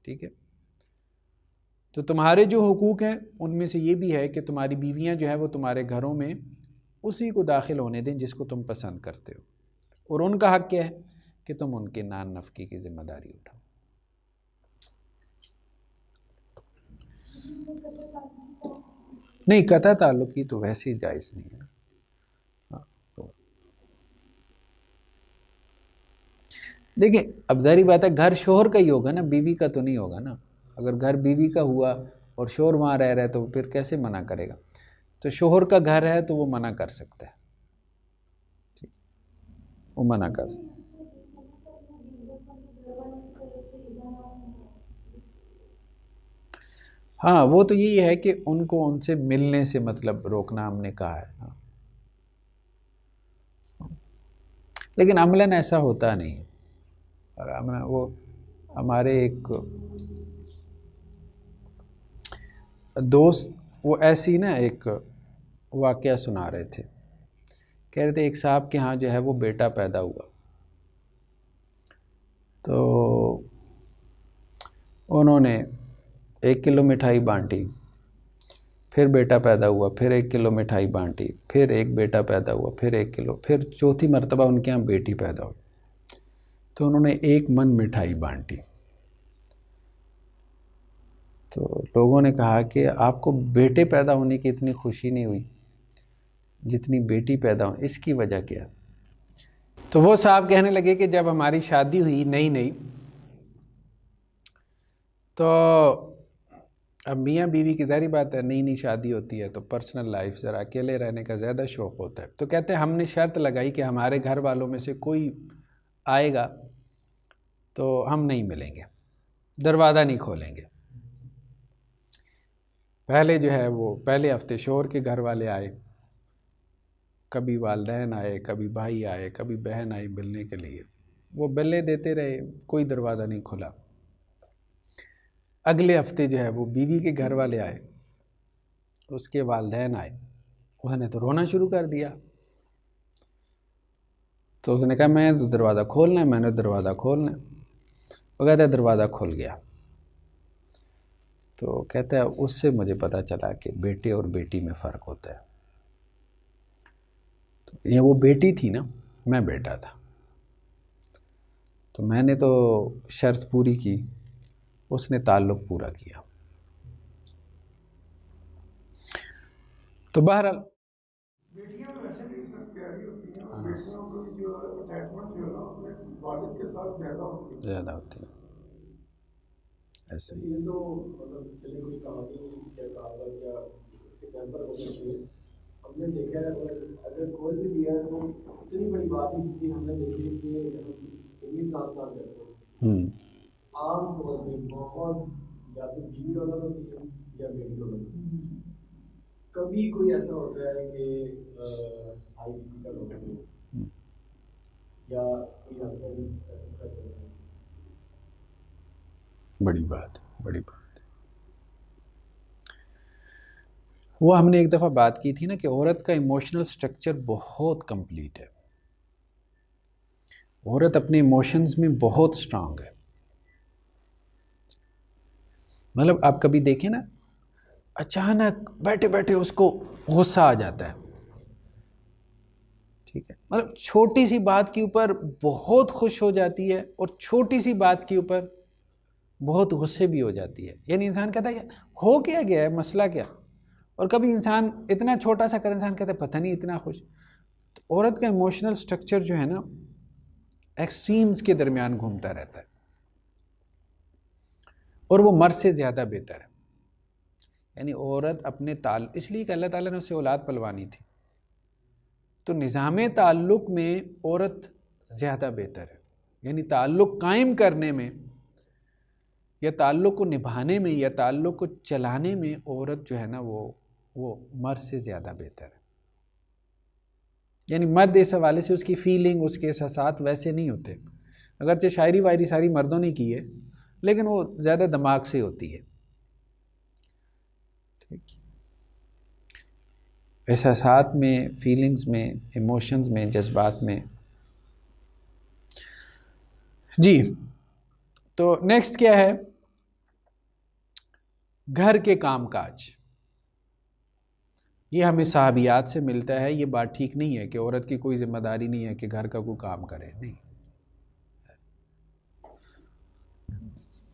ٹھیک ہے. تو تمہارے جو حقوق ہیں ان میں سے یہ بھی ہے کہ تمہاری بیویاں جو ہیں وہ تمہارے گھروں میں اسی کو داخل ہونے دیں جس کو تم پسند کرتے ہو، اور ان کا حق کیا ہے کہ تم ان کے نان نفقے کی ذمہ داری اٹھاؤ. نہیں، قطع تعلق کی تو ویسے ہی جائز نہیں ہے. دیکھیں اب ظاہری بات ہے گھر شوہر کا ہی ہوگا نا، بیوی کا تو نہیں ہوگا نا. اگر گھر بیوی کا ہوا اور شوہر وہاں رہ رہا ہے تو پھر کیسے منع کرے گا؟ تو شوہر کا گھر ہے تو وہ منع کر سکتا ہے، وہ منع کر سکتا ہے. ہاں وہ تو یہی ہے کہ ان کو ان سے ملنے سے مطلب روکنا ہم نے کہا ہے. ہاں لیکن عملاً ایسا ہوتا نہیں. اور وہ ہمارے ایک دوست وہ ایسی نا ایک واقعہ سنا رہے تھے، کہہ رہے تھے ایک صاحب کے ہاں جو ہے وہ بیٹا پیدا ہوا تو انہوں نے 1 کلو مٹھائی بانٹی، پھر بیٹا پیدا ہوا، پھر 1 کلو مٹھائی بانٹی، پھر ایک بیٹا پیدا ہوا، پھر 1 کلو، پھر چوتھی مرتبہ ان کے ہاں بیٹی پیدا ہوئی تو انہوں نے 1 من مٹھائی بانٹی. تو لوگوں نے کہا کہ آپ کو بیٹے پیدا ہونے کی اتنی خوشی نہیں ہوئی جتنی بیٹی پیدا ہو، اس کی وجہ کیا؟ تو وہ صاحب کہنے لگے کہ جب ہماری شادی ہوئی نئی تو اب میاں بیوی کی ظاہری بات ہے نئی شادی ہوتی ہے تو پرسنل لائف ذرا اکیلے رہنے کا زیادہ شوق ہوتا ہے. تو کہتے ہیں ہم نے شرط لگائی کہ ہمارے گھر والوں میں سے کوئی آئے گا تو ہم نہیں ملیں گے، دروازہ نہیں کھولیں گے. پہلے جو ہے وہ پہلے ہفتے شوہر کے گھر والے آئے، کبھی والدین آئے، کبھی بھائی آئے، کبھی بہن آئی ملنے کے لیے، وہ بلے دیتے رہے، کوئی دروازہ نہیں کھلا. اگلے ہفتے جو ہے وہ بیوی کے گھر والے آئے، اس کے والدین آئے، اس نے تو رونا شروع کر دیا. تو اس نے کہا میں تو دروازہ کھولنا ہے، میں نے دروازہ کھولنا ہے. وہ کہتا ہے دروازہ کھل گیا. تو کہتا ہے اس سے مجھے پتہ چلا کہ بیٹے اور بیٹی میں فرق ہوتا ہے. تو یہ وہ بیٹی تھی نا، میں بیٹا تھا، تو میں نے تو شرط پوری کی، اس نے تعلق پورا کیا. تو بہرحال بیٹیاں ویسے بھی سب پیاری ہوتی ہیں، اور بیٹیوں کی جو اٹیچمنٹ جو ہے نا اپنے والد کے ساتھ زیادہ ہوتی ہے. ایسے یہ تو مطلب چلے کوئی کہانی یا کہاوت یا ایگزامپل ہو سکتی ہے. ہم نے دیکھا ہے اگر کوئی بھی دیا ہے تو اتنی بڑی بات نہیں کہ ہم نے دیکھی کہ انگلش ٹرانسپلانٹ کرتے ہیں عام طور پہ بہت یا تو بیوی عورت ہوتی ہے یا بیٹی عورت ہوتی ہے. کبھی کوئی ایسا ہوتا ہے کہ بھائی کسی کا لوگ یا کوئی ہسبینڈ ایسا کرتا ہے. بڑی بات. وہ ہم نے ایک دفعہ بات کی تھی نا کہ عورت کا ایموشنل سٹرکچر بہت کمپلیٹ ہے. عورت اپنے ایموشنز میں بہت سٹرانگ ہے. مطلب آپ کبھی دیکھیں نا، اچانک بیٹھے بیٹھے اس کو غصہ آ جاتا ہے، ٹھیک ہے، مطلب چھوٹی سی بات کے اوپر بہت خوش ہو جاتی ہے اور چھوٹی سی بات کے اوپر بہت غصے بھی ہو جاتی ہے. یعنی انسان کہتا ہے ہو کیا گیا ہے، مسئلہ کیا. اور کبھی انسان اتنا چھوٹا سا کر انسان کہتا ہے پتہ نہیں اتنا خوش. تو عورت کا ایموشنل سٹرکچر جو ہے نا ایکسٹریمز کے درمیان گھومتا رہتا ہے، اور وہ مرد سے زیادہ بہتر ہے. یعنی عورت اپنے اس لیے کہ اللہ تعالیٰ نے اسے اولاد پلوانی تھی، تو نظام تعلق میں عورت زیادہ بہتر ہے. یعنی تعلق قائم کرنے میں یا تعلق کو نبھانے میں یا تعلق کو چلانے میں عورت جو ہے نا وہ مرد سے زیادہ بہتر ہے. یعنی مرد اس حوالے سے اس کی فیلنگ، اس کے احساسات ویسے نہیں ہوتے. اگرچہ شاعری واعری ساری مردوں نے کی ہے، لیکن وہ زیادہ دماغ سے ہوتی ہے. احساسات میں، فیلنگز میں، ایموشنز میں، جذبات میں. جی تو نیکسٹ کیا ہے؟ گھر کے کام کاج. یہ ہمیں صحابیات سے ملتا ہے. یہ بات ٹھیک نہیں ہے کہ عورت کی کوئی ذمہ داری نہیں ہے کہ گھر کا کوئی کام کرے، نہیں.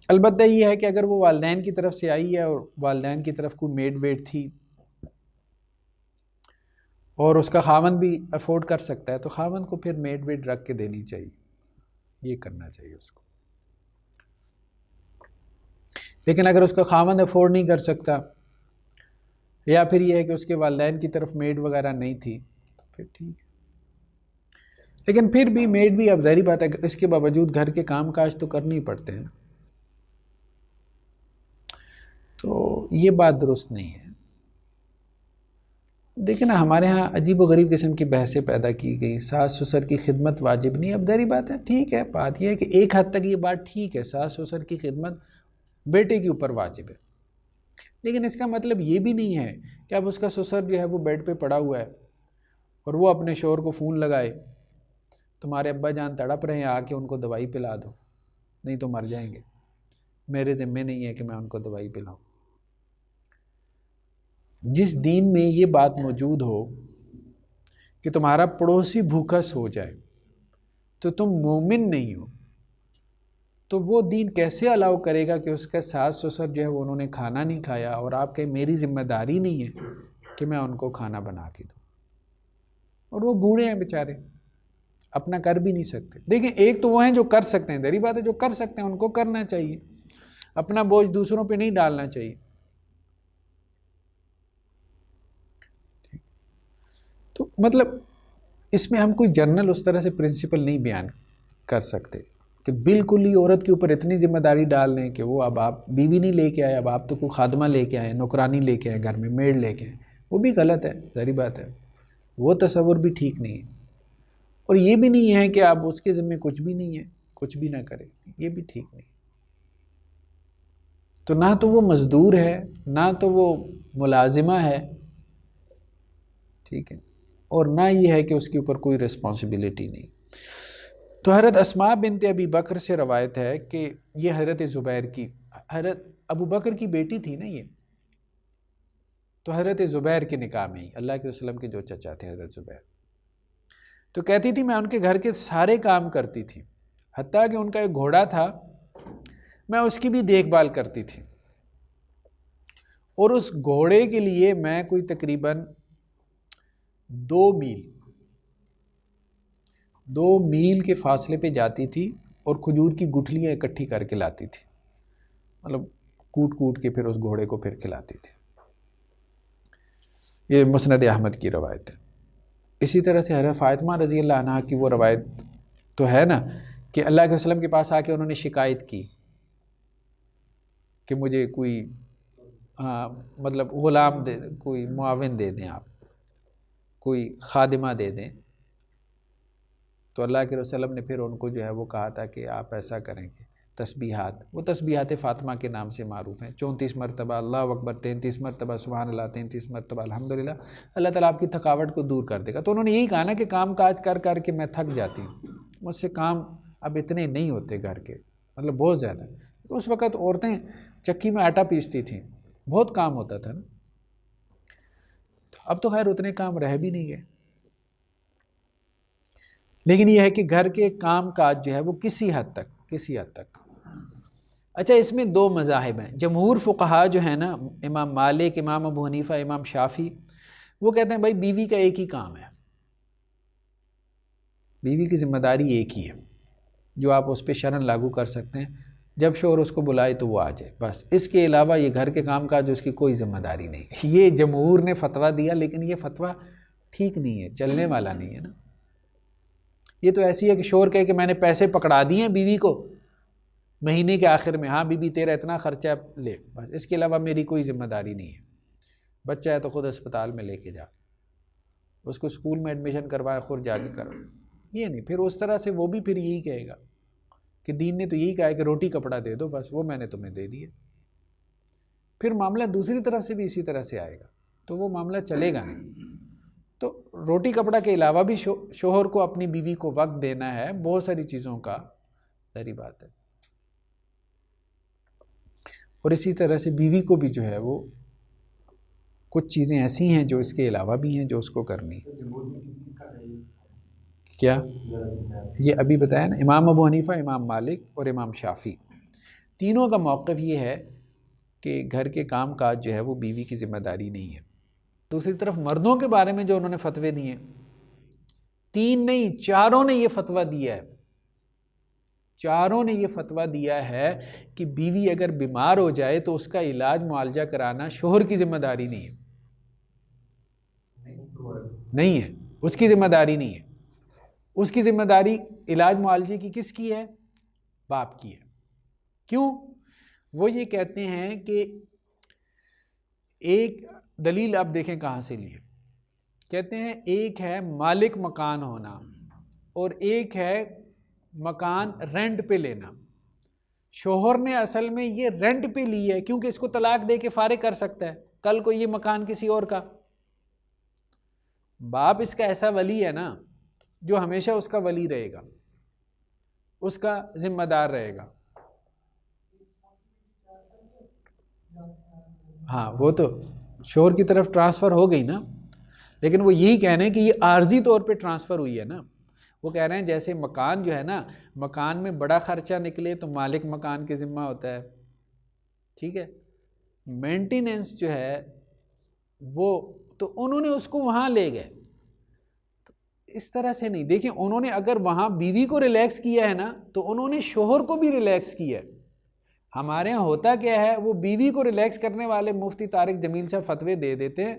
البتہ یہ ہے کہ اگر وہ والدین کی طرف سے آئی ہے اور والدین کی طرف کوئی میڈ ویڈ تھی اور اس کا خاوند بھی افورڈ کر سکتا ہے، تو خاوند کو پھر میڈ ویڈ رکھ کے دینی چاہیے. یہ کرنا چاہیے اس کو. لیکن اگر اس کا خاوند افورڈ نہیں کر سکتا، یا پھر یہ ہے کہ اس کے والدین کی طرف میڈ وغیرہ نہیں تھی، تو پھر ٹھیک ہے. لیکن پھر بھی میڈ بھی اب ظاہری بات ہے اس کے باوجود گھر کے کام کاج تو کرنے ہی پڑتے ہیں. تو یہ بات درست نہیں ہے. دیکھیں نا، ہمارے ہاں عجیب و غریب قسم کی بحثیں پیدا کی گئی. ساس سسر کی خدمت واجب نہیں. اب ظاہری بات ہے، ٹھیک ہے، بات یہ ہے کہ ایک حد تک یہ بات ٹھیک ہے، ساس سسر کی خدمت بیٹے کے اوپر واجب ہے. لیکن اس کا مطلب یہ بھی نہیں ہے کہ اب اس کا سسر جو ہے وہ بیڈ پہ پڑا ہوا ہے اور وہ اپنے شوہر کو فون لگائے، تمہارے ابا جان تڑپ رہے ہیں، آ کے ان کو دوائی پلا دو، نہیں تو مر جائیں گے، میرے ذمے نہیں ہے کہ میں ان کو دوائی پلاؤں. جس دین میں یہ بات موجود ہو کہ تمہارا پڑوسی بھوکا سو جائے تو تم مومن نہیں ہو، تو وہ دین کیسے الاؤ کرے گا کہ اس کا ساس سسر جو ہے وہ انہوں نے کھانا نہیں کھایا اور آپ کہ میری ذمہ داری نہیں ہے کہ میں ان کو کھانا بنا کے دوں. اور وہ بوڑھے ہیں بیچارے، اپنا کر بھی نہیں سکتے. دیکھیں، ایک تو وہ ہیں جو کر سکتے ہیں، دری بات ہے، جو کر سکتے ہیں ان کو کرنا چاہیے، اپنا بوجھ دوسروں پہ نہیں ڈالنا چاہیے. تو مطلب اس میں ہم کوئی جنرل اس طرح سے پرنسپل نہیں بیان کر سکتے کہ بالکل ہی عورت کے اوپر اتنی ذمہ داری ڈال لیں کہ وہ اب آپ بیوی نہیں لے کے آئے، اب آپ تو کوئی خادمہ لے کے آئے، نوکرانی لے کے آئے، گھر میں میڈ لے کے آئے. وہ بھی غلط ہے، ظاہری بات ہے، وہ تصور بھی ٹھیک نہیں ہے. اور یہ بھی نہیں ہے کہ آپ اس کے ذمہ کچھ بھی نہیں ہے، کچھ بھی نہ کرے، یہ بھی ٹھیک نہیں. تو نہ تو وہ مزدور ہے نہ تو وہ ملازمہ ہے، ٹھیک ہے، اور نہ یہ ہے کہ اس کے اوپر کوئی رسپانسبلٹی نہیں۔ تو حضرت اسماء بنت ابی بکر سے روایت ہے کہ یہ حضرت زبیر کی، حضرت ابو بکر کی بیٹی تھی نا یہ، تو حضرت زبیر کے نکاح میں ہی، اللہ کے وسلم کے جو چچا تھے حضرت زبیر، تو کہتی تھی میں ان کے گھر کے سارے کام کرتی تھی، حتیٰ کہ ان کا ایک گھوڑا تھا میں اس کی بھی دیکھ بھال کرتی تھی، اور اس گھوڑے کے لیے میں کوئی تقریباً 2 میل کے فاصلے پہ جاتی تھی اور کھجور کی گٹھلیاں اکٹھی کر کے لاتی تھی، مطلب کوٹ کوٹ کے پھر اس گھوڑے کو پھر کھلاتی تھی۔ یہ مسند احمد کی روایت ہے۔ اسی طرح سے حضرت فاطمہ رضی اللہ عنہا کی وہ روایت تو ہے نا کہ اللہ کے وسلم کے پاس آ کے انہوں نے شکایت کی کہ مجھے کوئی مطلب غلام دے، کوئی معاون دے دیں، آپ کوئی خادمہ دے دیں، تو اللہ کے وسلم نے پھر ان کو جو ہے وہ کہا تھا کہ آپ ایسا کریں گے، تسبیحات، وہ تسبیحات فاطمہ کے نام سے معروف ہیں، 34 مرتبہ اللہ اکبر، 33 مرتبہ سبحان اللہ، 33 مرتبہ الحمدللہ، اللہ تعالیٰ آپ کی تھکاوٹ کو دور کر دے گا۔ تو انہوں نے یہی کہا نا کہ کام کاج کر کر کے میں تھک جاتی ہوں، مجھ سے کام اب اتنے نہیں ہوتے گھر کے، مطلب بہت زیادہ۔ اس وقت عورتیں چکی میں آٹا پیستی تھیں، بہت کام ہوتا تھا نا، اب تو خیر اتنے کام رہ بھی نہیں گئے، لیکن یہ ہے کہ گھر کے کام کاج جو ہے وہ کسی حد تک۔ اچھا، اس میں 2 مذاہب ہیں۔ جمہور فقہا جو ہیں نا، امام مالک، امام ابو حنیفہ، امام شافعی، وہ کہتے ہیں بھائی بیوی کا ایک ہی کام ہے، بیوی کی ذمہ داری ایک ہی ہے جو آپ اس پہ شرعاً لاگو کر سکتے ہیں، جب شوہر اس کو بلائے تو وہ آ جائے، بس، اس کے علاوہ یہ گھر کے کام کاج اس کی کوئی ذمہ داری نہیں۔ یہ جمہور نے فتویٰ دیا، لیکن یہ فتویٰ ٹھیک نہیں ہے، چلنے والا نہیں ہے نا۔ یہ تو ایسی ہے کہ شوہر کہے کہ میں نے پیسے پکڑا دیے ہیں بیوی کو مہینے کے آخر میں، ہاں بیوی تیرا اتنا خرچہ لے، بس، اس کے علاوہ میری کوئی ذمہ داری نہیں ہے، بچہ ہے تو خود اسپتال میں لے کے جا، اس کو اسکول میں ایڈمیشن کروایا، خود جا کے کرو، یہ نہیں۔ پھر اس طرح سے وہ بھی پھر یہی کہے گا کہ دین نے تو یہی کہا ہے کہ روٹی کپڑا دے دو، بس، وہ میں نے تمہیں دے دیا، پھر معاملہ دوسری طرف سے بھی اسی طرح سے آئے گا، تو وہ معاملہ چلے گا نہیں۔ تو روٹی کپڑا کے علاوہ بھی شوہر کو اپنی بیوی کو وقت دینا ہے، بہت ساری چیزوں کا، ظاہری بات ہے، اور اسی طرح سے بیوی کو بھی جو ہے وہ کچھ چیزیں ایسی ہیں جو اس کے علاوہ بھی ہیں جو اس کو کرنی ہے۔ کیا یہ ابھی بتایا نا، امام ابو حنیفہ، امام مالک اور امام شافعی، تینوں کا موقف یہ ہے کہ گھر کے کام کاج جو ہے وہ بیوی کی ذمہ داری نہیں ہے۔ دوسری طرف مردوں کے بارے میں جو انہوں نے فتوے دیے، 3 نہیں 4 نے یہ فتویٰ دیا ہے، 4 نے یہ فتویٰ دیا ہے کہ بیوی اگر بیمار ہو جائے تو اس کا علاج معالجہ کرانا شوہر کی ذمہ داری نہیں ہے، نہیں ہے، اس کی ذمہ داری نہیں ہے، اس کی ذمہ داری علاج معالجے کی کس کی ہے؟ باپ کی ہے۔ کیوں؟ وہ یہ کہتے ہیں کہ ایک دلیل آپ دیکھیں کہاں سے لی ہے، کہتے ہیں ایک ہے مالک مکان ہونا اور ایک ہے مکان رینٹ پہ لینا۔ شوہر نے اصل میں یہ رینٹ پہ لی ہے کیونکہ اس کو طلاق دے کے فارغ کر سکتا ہے، کل کو یہ مکان کسی اور کا۔ باپ اس کا ایسا ولی ہے نا جو ہمیشہ اس کا ولی رہے گا، اس کا ذمہ دار رہے گا۔ ہاں وہ تو شوہر کی طرف ٹرانسفر ہو گئی نا، لیکن وہ یہی کہہ رہے ہیں کہ یہ عارضی طور پہ ٹرانسفر ہوئی ہے نا۔ وہ کہہ رہے ہیں جیسے مکان جو ہے نا، مکان میں بڑا خرچہ نکلے تو مالک مکان کے ذمہ ہوتا ہے، ٹھیک ہے، مینٹیننس جو ہے وہ تو انہوں نے اس کو وہاں لے گئے، تو اس طرح سے نہیں۔ دیکھیں انہوں نے اگر وہاں بیوی کو ریلیکس کیا ہے نا تو انہوں نے شوہر کو بھی ریلیکس کیا ہے۔ ہمارے ہاں ہوتا کیا ہے، وہ بیوی کو ریلیکس کرنے والے مفتی طارق جمیل صاحب فتوے دے دیتے ہیں،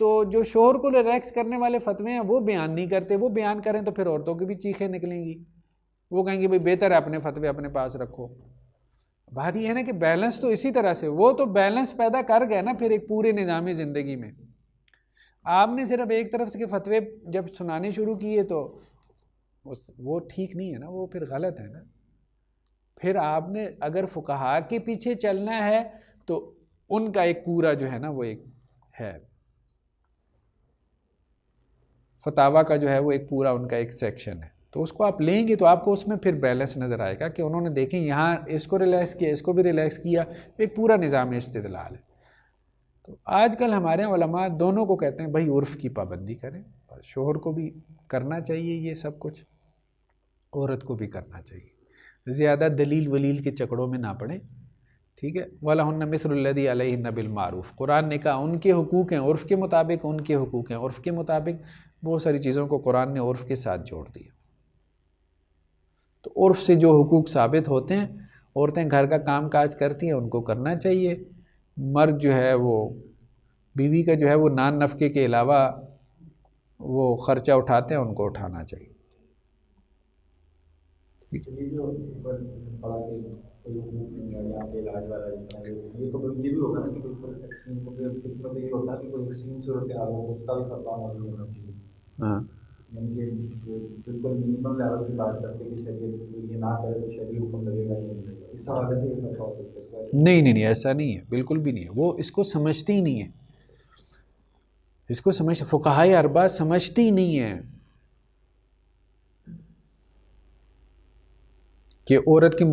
تو جو شوہر کو ریلیکس کرنے والے فتوے ہیں وہ بیان نہیں کرتے، وہ بیان کریں تو پھر عورتوں کی بھی چیخیں نکلیں گی، وہ کہیں گے بھئی بہتر ہے اپنے فتوے اپنے پاس رکھو۔ بات یہ ہے نا کہ بیلنس تو اسی طرح سے، وہ تو بیلنس پیدا کر گئے نا پھر ایک پورے نظام زندگی میں۔ آپ نے صرف ایک طرف سے فتوے جب سنانے شروع کیے تو وہ ٹھیک نہیں ہے نا، وہ پھر غلط ہے نا۔ پھر آپ نے اگر فقہا کے پیچھے چلنا ہے تو ان کا ایک پورا جو ہے نا وہ ایک ہے فتاوا کا جو ہے وہ ایک پورا ان کا ایک سیکشن ہے، تو اس کو آپ لیں گے تو آپ کو اس میں پھر بیلنس نظر آئے گا کہ انہوں نے دیکھیں یہاں اس کو ریلیکس کیا، اس کو بھی ریلیکس کیا، ایک پورا نظام استدلال ہے۔ تو آج کل ہمارے علماء دونوں کو کہتے ہیں بھائی عرف کی پابندی کریں، شوہر کو بھی کرنا چاہیے یہ سب کچھ، عورت کو بھی کرنا چاہیے، زیادہ دلیل ولیل کے چکروں میں نہ پڑیں، ٹھیک ہے۔ وَلَهُنَّ مِثْلُ الَّذِي عَلَيْهِنَّ بِالْمَعْرُوفِ، قرآن نے کہا ان کے حقوق ہیں، عرف کے مطابق ان کے حقوق ہیں، عرف کے مطابق بہت ساری چیزوں کو قرآن نے عرف کے ساتھ جوڑ دیا۔ تو عرف سے جو حقوق ثابت ہوتے ہیں، عورتیں گھر کا کام کاج کرتی ہیں ان کو کرنا چاہیے، مرد جو ہے وہ بیوی کا جو ہے وہ نان نفقے کے علاوہ وہ خرچہ اٹھاتے ہیں ان کو اٹھانا چاہیے۔ یہ جو پڑھا کہ کوئی حقوق نہیں ہے یہاں پہ علاج والا اس طرح یہ تو یہ بھی ہوگا نا کہ کوئی ایکسٹریم خدمت یہ ہوتا ہے کہ کوئی ایکسٹریم صورت حال ہو اس کا بھی فتویٰ موجود ہونا چاہیے، ہاں یعنی کہ بالکل منیمم لیول کی بات کرتے کہ شریعت یہ نہ کرے تو شریع حکم لگے گا نہیں لگے گا، اس حوالے سے یہ فتویٰ ہو سکتا ہے؟ نہیں ایسا نہیں ہے، بالکل بھی نہیں ہے، وہ اس کو سمجھتی ہی نہیں ہے، اس کو فقہائے اربعہ سمجھتی نہیں ہے کہ عورت کی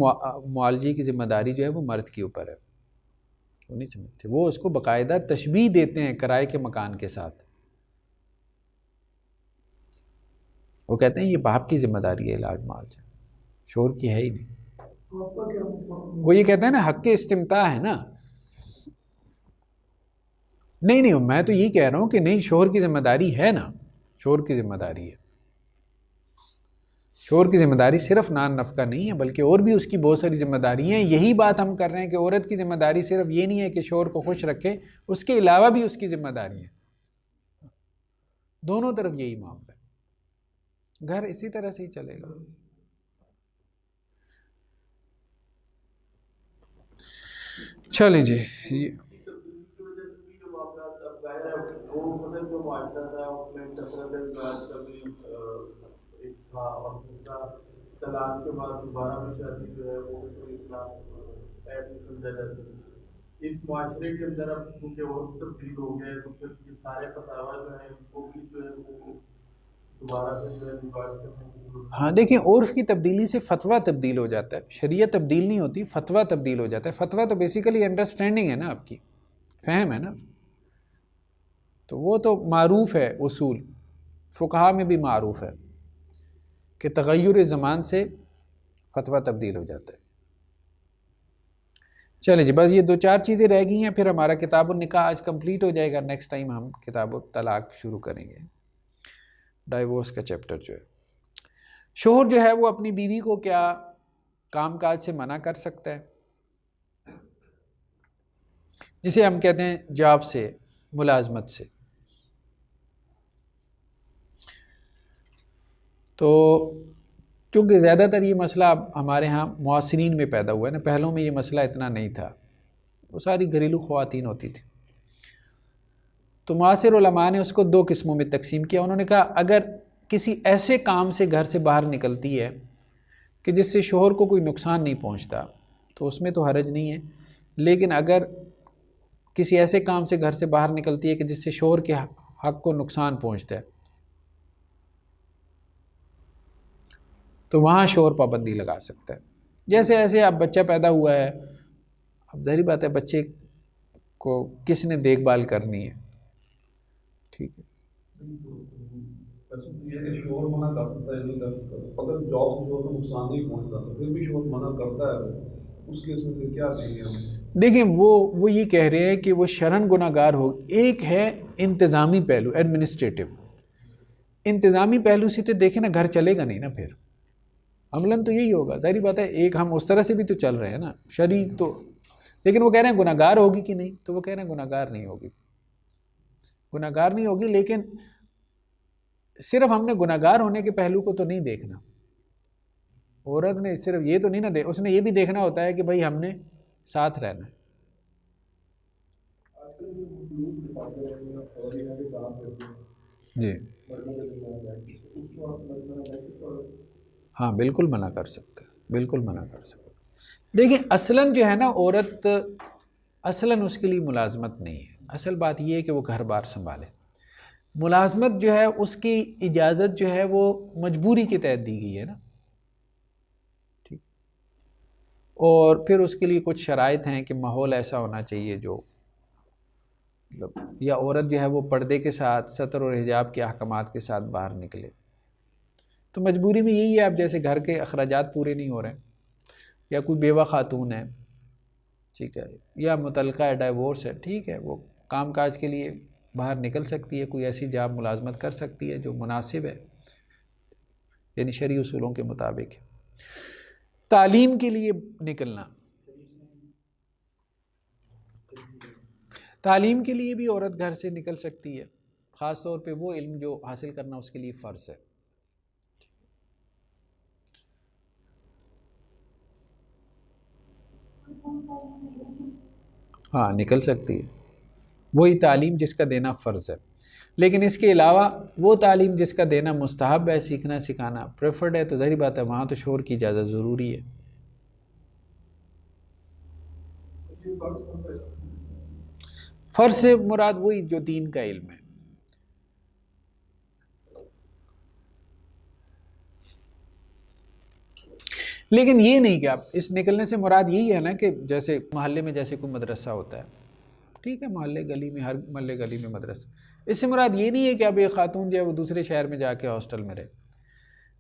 معالجے کی ذمہ داری جو ہے وہ مرد کے اوپر ہے، وہ نہیں سمجھتے، وہ اس کو باقاعدہ تشبیہ دیتے ہیں کرائے کے مکان کے ساتھ، وہ کہتے ہیں یہ باپ کی ذمہ داری ہے علاج معالجہ، شوہر کی ہے ہی نہیں۔ وہ یہ کہتے ہیں نا حق استمتاع ہے نا، نہیں میں تو یہ کہہ رہا ہوں کہ نہیں شوہر کی ذمہ داری ہے نا، شوہر کی ذمہ داری ہے، شوہر کی ذمہ داری صرف نان نفقہ نہیں ہے بلکہ اور بھی اس کی بہت ساری ذمہ داری ہیں۔ یہی بات ہم کر رہے ہیں کہ عورت کی ذمہ داری صرف یہ نہیں ہے کہ شوہر کو خوش رکھے، اس کے علاوہ بھی اس کی ذمہ داری ہے، دونوں طرف یہی معاملہ ہے، گھر اسی طرح سے ہی چلے گا۔ چلیں جی، وہ مطلب جو معاشرہ تھا اس میں کثرت ازواج کا بھی ایک تھا، اور دوسرا طلاق کے بعد دوبارہ میں شادی جو ہے وہ کوئی اتنا عیب نہیں سمجھا جاتا۔ اس معاشرے کے اندر اب چونکہ عرف تبدیل ہو گیا ہے تو پھر یہ سارے فتاویٰ جو ہیں ان کو بھی جو ہے وہ دوبارہ سے جو ہے ریوائز کرنے کی ضرورت ہے۔ ہاں دیکھیں عرف کی تبدیلی سے فتویٰ تبدیل ہو جاتا ہے، شریعت تبدیل نہیں ہوتی، فتویٰ تبدیل ہو جاتا ہے۔ فتویٰ تو بیسیکلی انڈرسٹینڈنگ ہے نا، آپ کی فہم ہے نا، تو وہ تو معروف ہے، اصول فقہا میں بھی معروف ہے کہ تغیر زمان سے فتویٰ تبدیل ہو جاتا ہے۔ چلیں جی، بس یہ دو چار چیزیں رہ گئی ہیں، پھر ہمارا کتاب النکاح آج کمپلیٹ ہو جائے گا، نیکسٹ ٹائم ہم کتاب الطلاق شروع کریں گے، ڈائیورس کا چیپٹر جو ہے۔ شوہر جو ہے وہ اپنی بیوی کو کیا کام کاج سے منع کر سکتا ہے، جسے ہم کہتے ہیں جاب سے، ملازمت سے۔ تو چونکہ زیادہ تر یہ مسئلہ اب ہمارے ہاں معاصرین میں پیدا ہوا ہے نا، پہلوں میں یہ مسئلہ اتنا نہیں تھا، وہ ساری گھریلو خواتین ہوتی تھی، تو معاصر علماء نے اس کو دو قسموں میں تقسیم کیا۔ انہوں نے کہا اگر کسی ایسے کام سے گھر سے باہر نکلتی ہے کہ جس سے شوہر کو کوئی نقصان نہیں پہنچتا تو اس میں تو حرج نہیں ہے، لیکن اگر کسی ایسے کام سے گھر سے باہر نکلتی ہے کہ جس سے شوہر کے حق کو نقصان پہنچتا ہے تو وہاں شوہر پابندی لگا سکتا ہے۔ جیسے ایسے اب بچہ پیدا ہوا ہے، اب ظاہری بات ہے بچے کو کس نے دیکھ بھال کرنی ہے، ٹھیک ہے، شوہر منع کر سکتا ہے، نہیں کر سکتا، اگر جاب سے شوہر کو نقصان نہیں پہنچتا تو پھر بھی شوہر منع کرتا ہے، اس کیس میں پھر کیا کہیں گے ہم؟ دیکھیں وہ یہ کہہ رہے ہیں کہ وہ شرعاً گناہ گار ہو۔ ایک ہے انتظامی پہلو، ایڈمنسٹریٹو، انتظامی پہلو سے تو دیکھیں نا گھر چلے گا نہیں نا، پھر عملاً تو یہی ہوگا، ظاہری بات ہے، ایک ہم اس طرح سے بھی تو چل رہے ہیں نا شریک تو، لیکن وہ کہہ رہے ہیں گناہ گار ہوگی کہ نہیں، تو وہ کہہ رہے ہیں گناہ گار نہیں ہوگی، گناہ گار نہیں ہوگی، لیکن صرف ہم نے گناہ گار ہونے کے پہلو کو تو نہیں دیکھنا، عورت نے صرف یہ تو نہیں نا اس نے یہ بھی دیکھنا ہوتا ہے کہ بھائی ہم نے ساتھ رہنا ہے۔ آج کل جو مخلوق کے ساتھ رہتے ہیں اور یہاں کے کام کرتے ہیں جی مردوں کے درمیان بیٹھ کے، اس کو آپ منع کر سکتے ہیں؟ ہاں بالکل منع کر سکتے ہیں، بالکل منع کر سکتے ہیں۔ دیکھیں اصلاً جو ہے نا عورت اصلاً اس کے لیے ملازمت نہیں ہے، اصل بات یہ ہے کہ وہ گھر بار سنبھالے. ملازمت جو ہے اس کی اجازت جو ہے وہ مجبوری کے تحت دی گئی ہے نا، ٹھیک. اور پھر اس کے لیے کچھ شرائط ہیں کہ ماحول ایسا ہونا چاہیے جو مطلب، یا عورت جو ہے وہ پردے کے ساتھ ستر اور حجاب کے احکامات کے ساتھ باہر نکلے. تو مجبوری میں یہی ہے، اب جیسے گھر کے اخراجات پورے نہیں ہو رہے ہیں، یا کوئی بیوہ خاتون ہے، ٹھیک ہے، یا متعلقہ ہے، ڈائیورس ہے، ٹھیک ہے، وہ کام کاج کے لیے باہر نکل سکتی ہے، کوئی ایسی جاب ملازمت کر سکتی ہے جو مناسب ہے، یعنی شرعی اصولوں کے مطابق. تعلیم کے لیے نکلنا، تعلیم کے لیے بھی عورت گھر سے نکل سکتی ہے، خاص طور پہ وہ علم جو حاصل کرنا اس کے لیے فرض ہے. ہاں نکل سکتی ہے، وہی تعلیم جس کا دینا فرض ہے. لیکن اس کے علاوہ وہ تعلیم جس کا دینا مستحب ہے، سیکھنا سکھانا پریفرڈ ہے، تو ظاہری بات ہے وہاں تو شوہر کی اجازت ضروری ہے. فرض سے مراد وہی جو دین کا علم ہے. لیکن یہ نہیں کہ آپ اس نکلنے سے مراد یہی ہے نا کہ جیسے محلے میں جیسے کوئی مدرسہ ہوتا ہے، ٹھیک ہے، محلے گلی میں، ہر محلے گلی میں مدرسہ، اس سے مراد یہ نہیں ہے کہ اب ایک خاتون جو ہے وہ دوسرے شہر میں جا کے ہاسٹل میں رہے.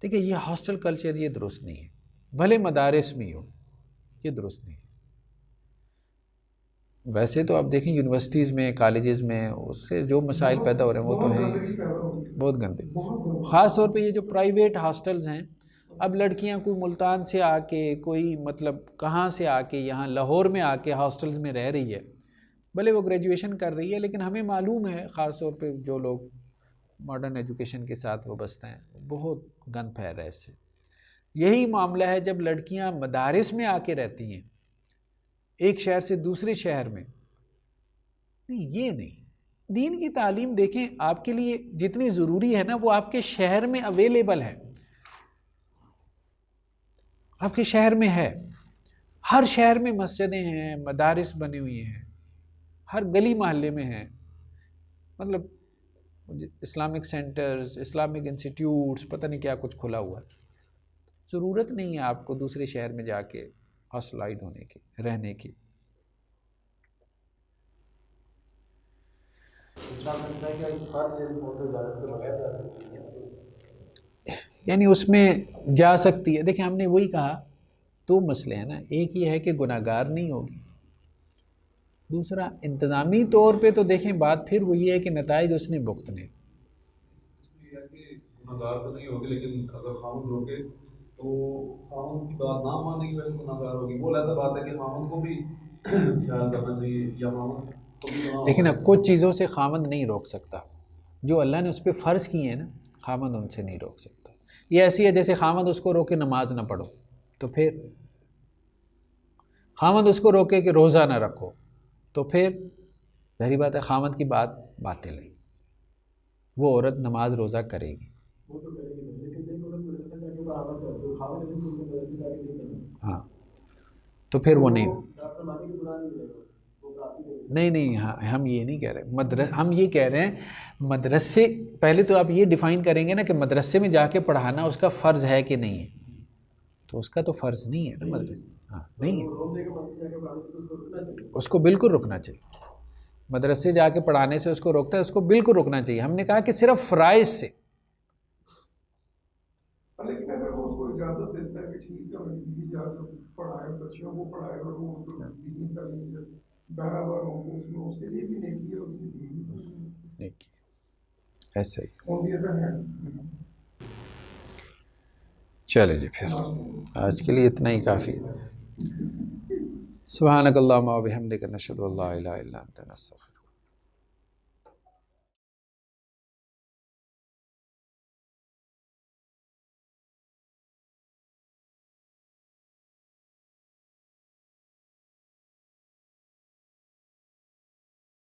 دیکھیں یہ ہاسٹل کلچر یہ درست نہیں ہے، بھلے مدارس میں ہی ہو، یہ درست نہیں ہے. ویسے تو آپ دیکھیں یونیورسٹیز میں، کالجز میں اس سے جو مسائل پیدا ہو رہے ہیں وہ تو ہیں بہت گندے، خاص طور پہ یہ جو پرائیویٹ ہاسٹلز ہیں. اب لڑکیاں کوئی ملتان سے آ کے، کوئی مطلب کہاں سے آ کے یہاں لاہور میں آ کے ہاسٹلز میں رہ رہی ہے، بھلے وہ گریجویشن کر رہی ہے، لیکن ہمیں معلوم ہے خاص طور پہ جو لوگ ماڈرن ایجوکیشن کے ساتھ وابستہ ہیں بہت گند پھیل رہا ہے اس سے. یہی معاملہ ہے جب لڑکیاں مدارس میں آ کے رہتی ہیں ایک شہر سے دوسرے شہر میں. نہیں یہ نہیں، دین کی تعلیم دیکھیں آپ کے لیے جتنی ضروری ہے نا وہ آپ کے شہر میں اویلیبل ہے، آپ کے شہر میں ہے. ہر شہر میں مسجدیں ہیں، مدارس بنے ہوئی ہیں، ہر گلی محلے میں ہیں، مطلب اسلامک سینٹرز، اسلامک انسٹیٹیوٹس، پتہ نہیں کیا کچھ کھلا ہوا ہے. ضرورت نہیں ہے آپ کو دوسرے شہر میں جا کے ہاسٹلائڈ ہونے کی، رہنے کی. یعنی اس میں جا سکتی ہے. دیکھیں ہم نے وہی کہا، دو مسئلے ہیں نا، ایک یہ ہے کہ گناہ گار نہیں ہوگی، دوسرا انتظامی طور پہ تو دیکھیں بات پھر وہی ہے کہ نتائج اس نے بھگتنے. اس میں یہ ہے کہ گناہ گار تو نہیں ہوگی، لیکن اگر خاوند روکے تو خاوند کی بات نہ مانے گی ویسے گناہ گار ہوگی. وہ علیحدہ بات ہے کہ خاوند کو بھی خیال کرنا چاہیے، یا خاوند کو بھی گناہ. لیکن اب کچھ چیزوں سے خاوند نہیں روک سکتا، جو اللہ نے اس پہ فرض کیے ہیں نا، خاوند ان سے نہیں روک سکتا. یہ ایسی ہے جیسے خاوند اس کو روکے نماز نہ پڑھو، تو پھر خاوند اس کو روکے کہ روزہ نہ رکھو، تو پھر ظاہری بات ہے خاوند کی بات باطل ہے. وہ عورت نماز روزہ کرے گی. ہاں تو پھر وہ نہیں نہیں ہاں ہم یہ نہیں کہہ رہے، ہم یہ کہہ رہے ہیں مدرسے، پہلے تو آپ یہ ڈیفائن کریں گے نا کہ مدرسے میں جا کے پڑھانا اس کا فرض ہے کہ نہیں ہے، تو اس کا تو فرض نہیں ہے نا مدرسے. ہاں نہیں ہے، اس کو بالکل رکنا چاہیے. مدرسے جا کے پڑھانے سے اس کو روکتا ہے، اس کو بالکل رکنا چاہیے. ہم نے کہا کہ صرف فرائض سے. لیکن اگر وہ اس کو اجازت دیتا ہے کہ ٹھیک ہے بیوی جا کر پڑھائے، بچیوں کو پڑھائے، اور وہ دینی تعلیم سے برابر ہوں، تو اس میں اس کے لیے بھی نیکی ہے، اس کی بیوی ایسا ہی. آن دی ادر ہینڈ. چلے جی پھر آج کے لیے اتنا ہی کافی ہے. سبحانک اللہم و بحمدک، نشہد ان لا الہ الا انت، نستغفرک.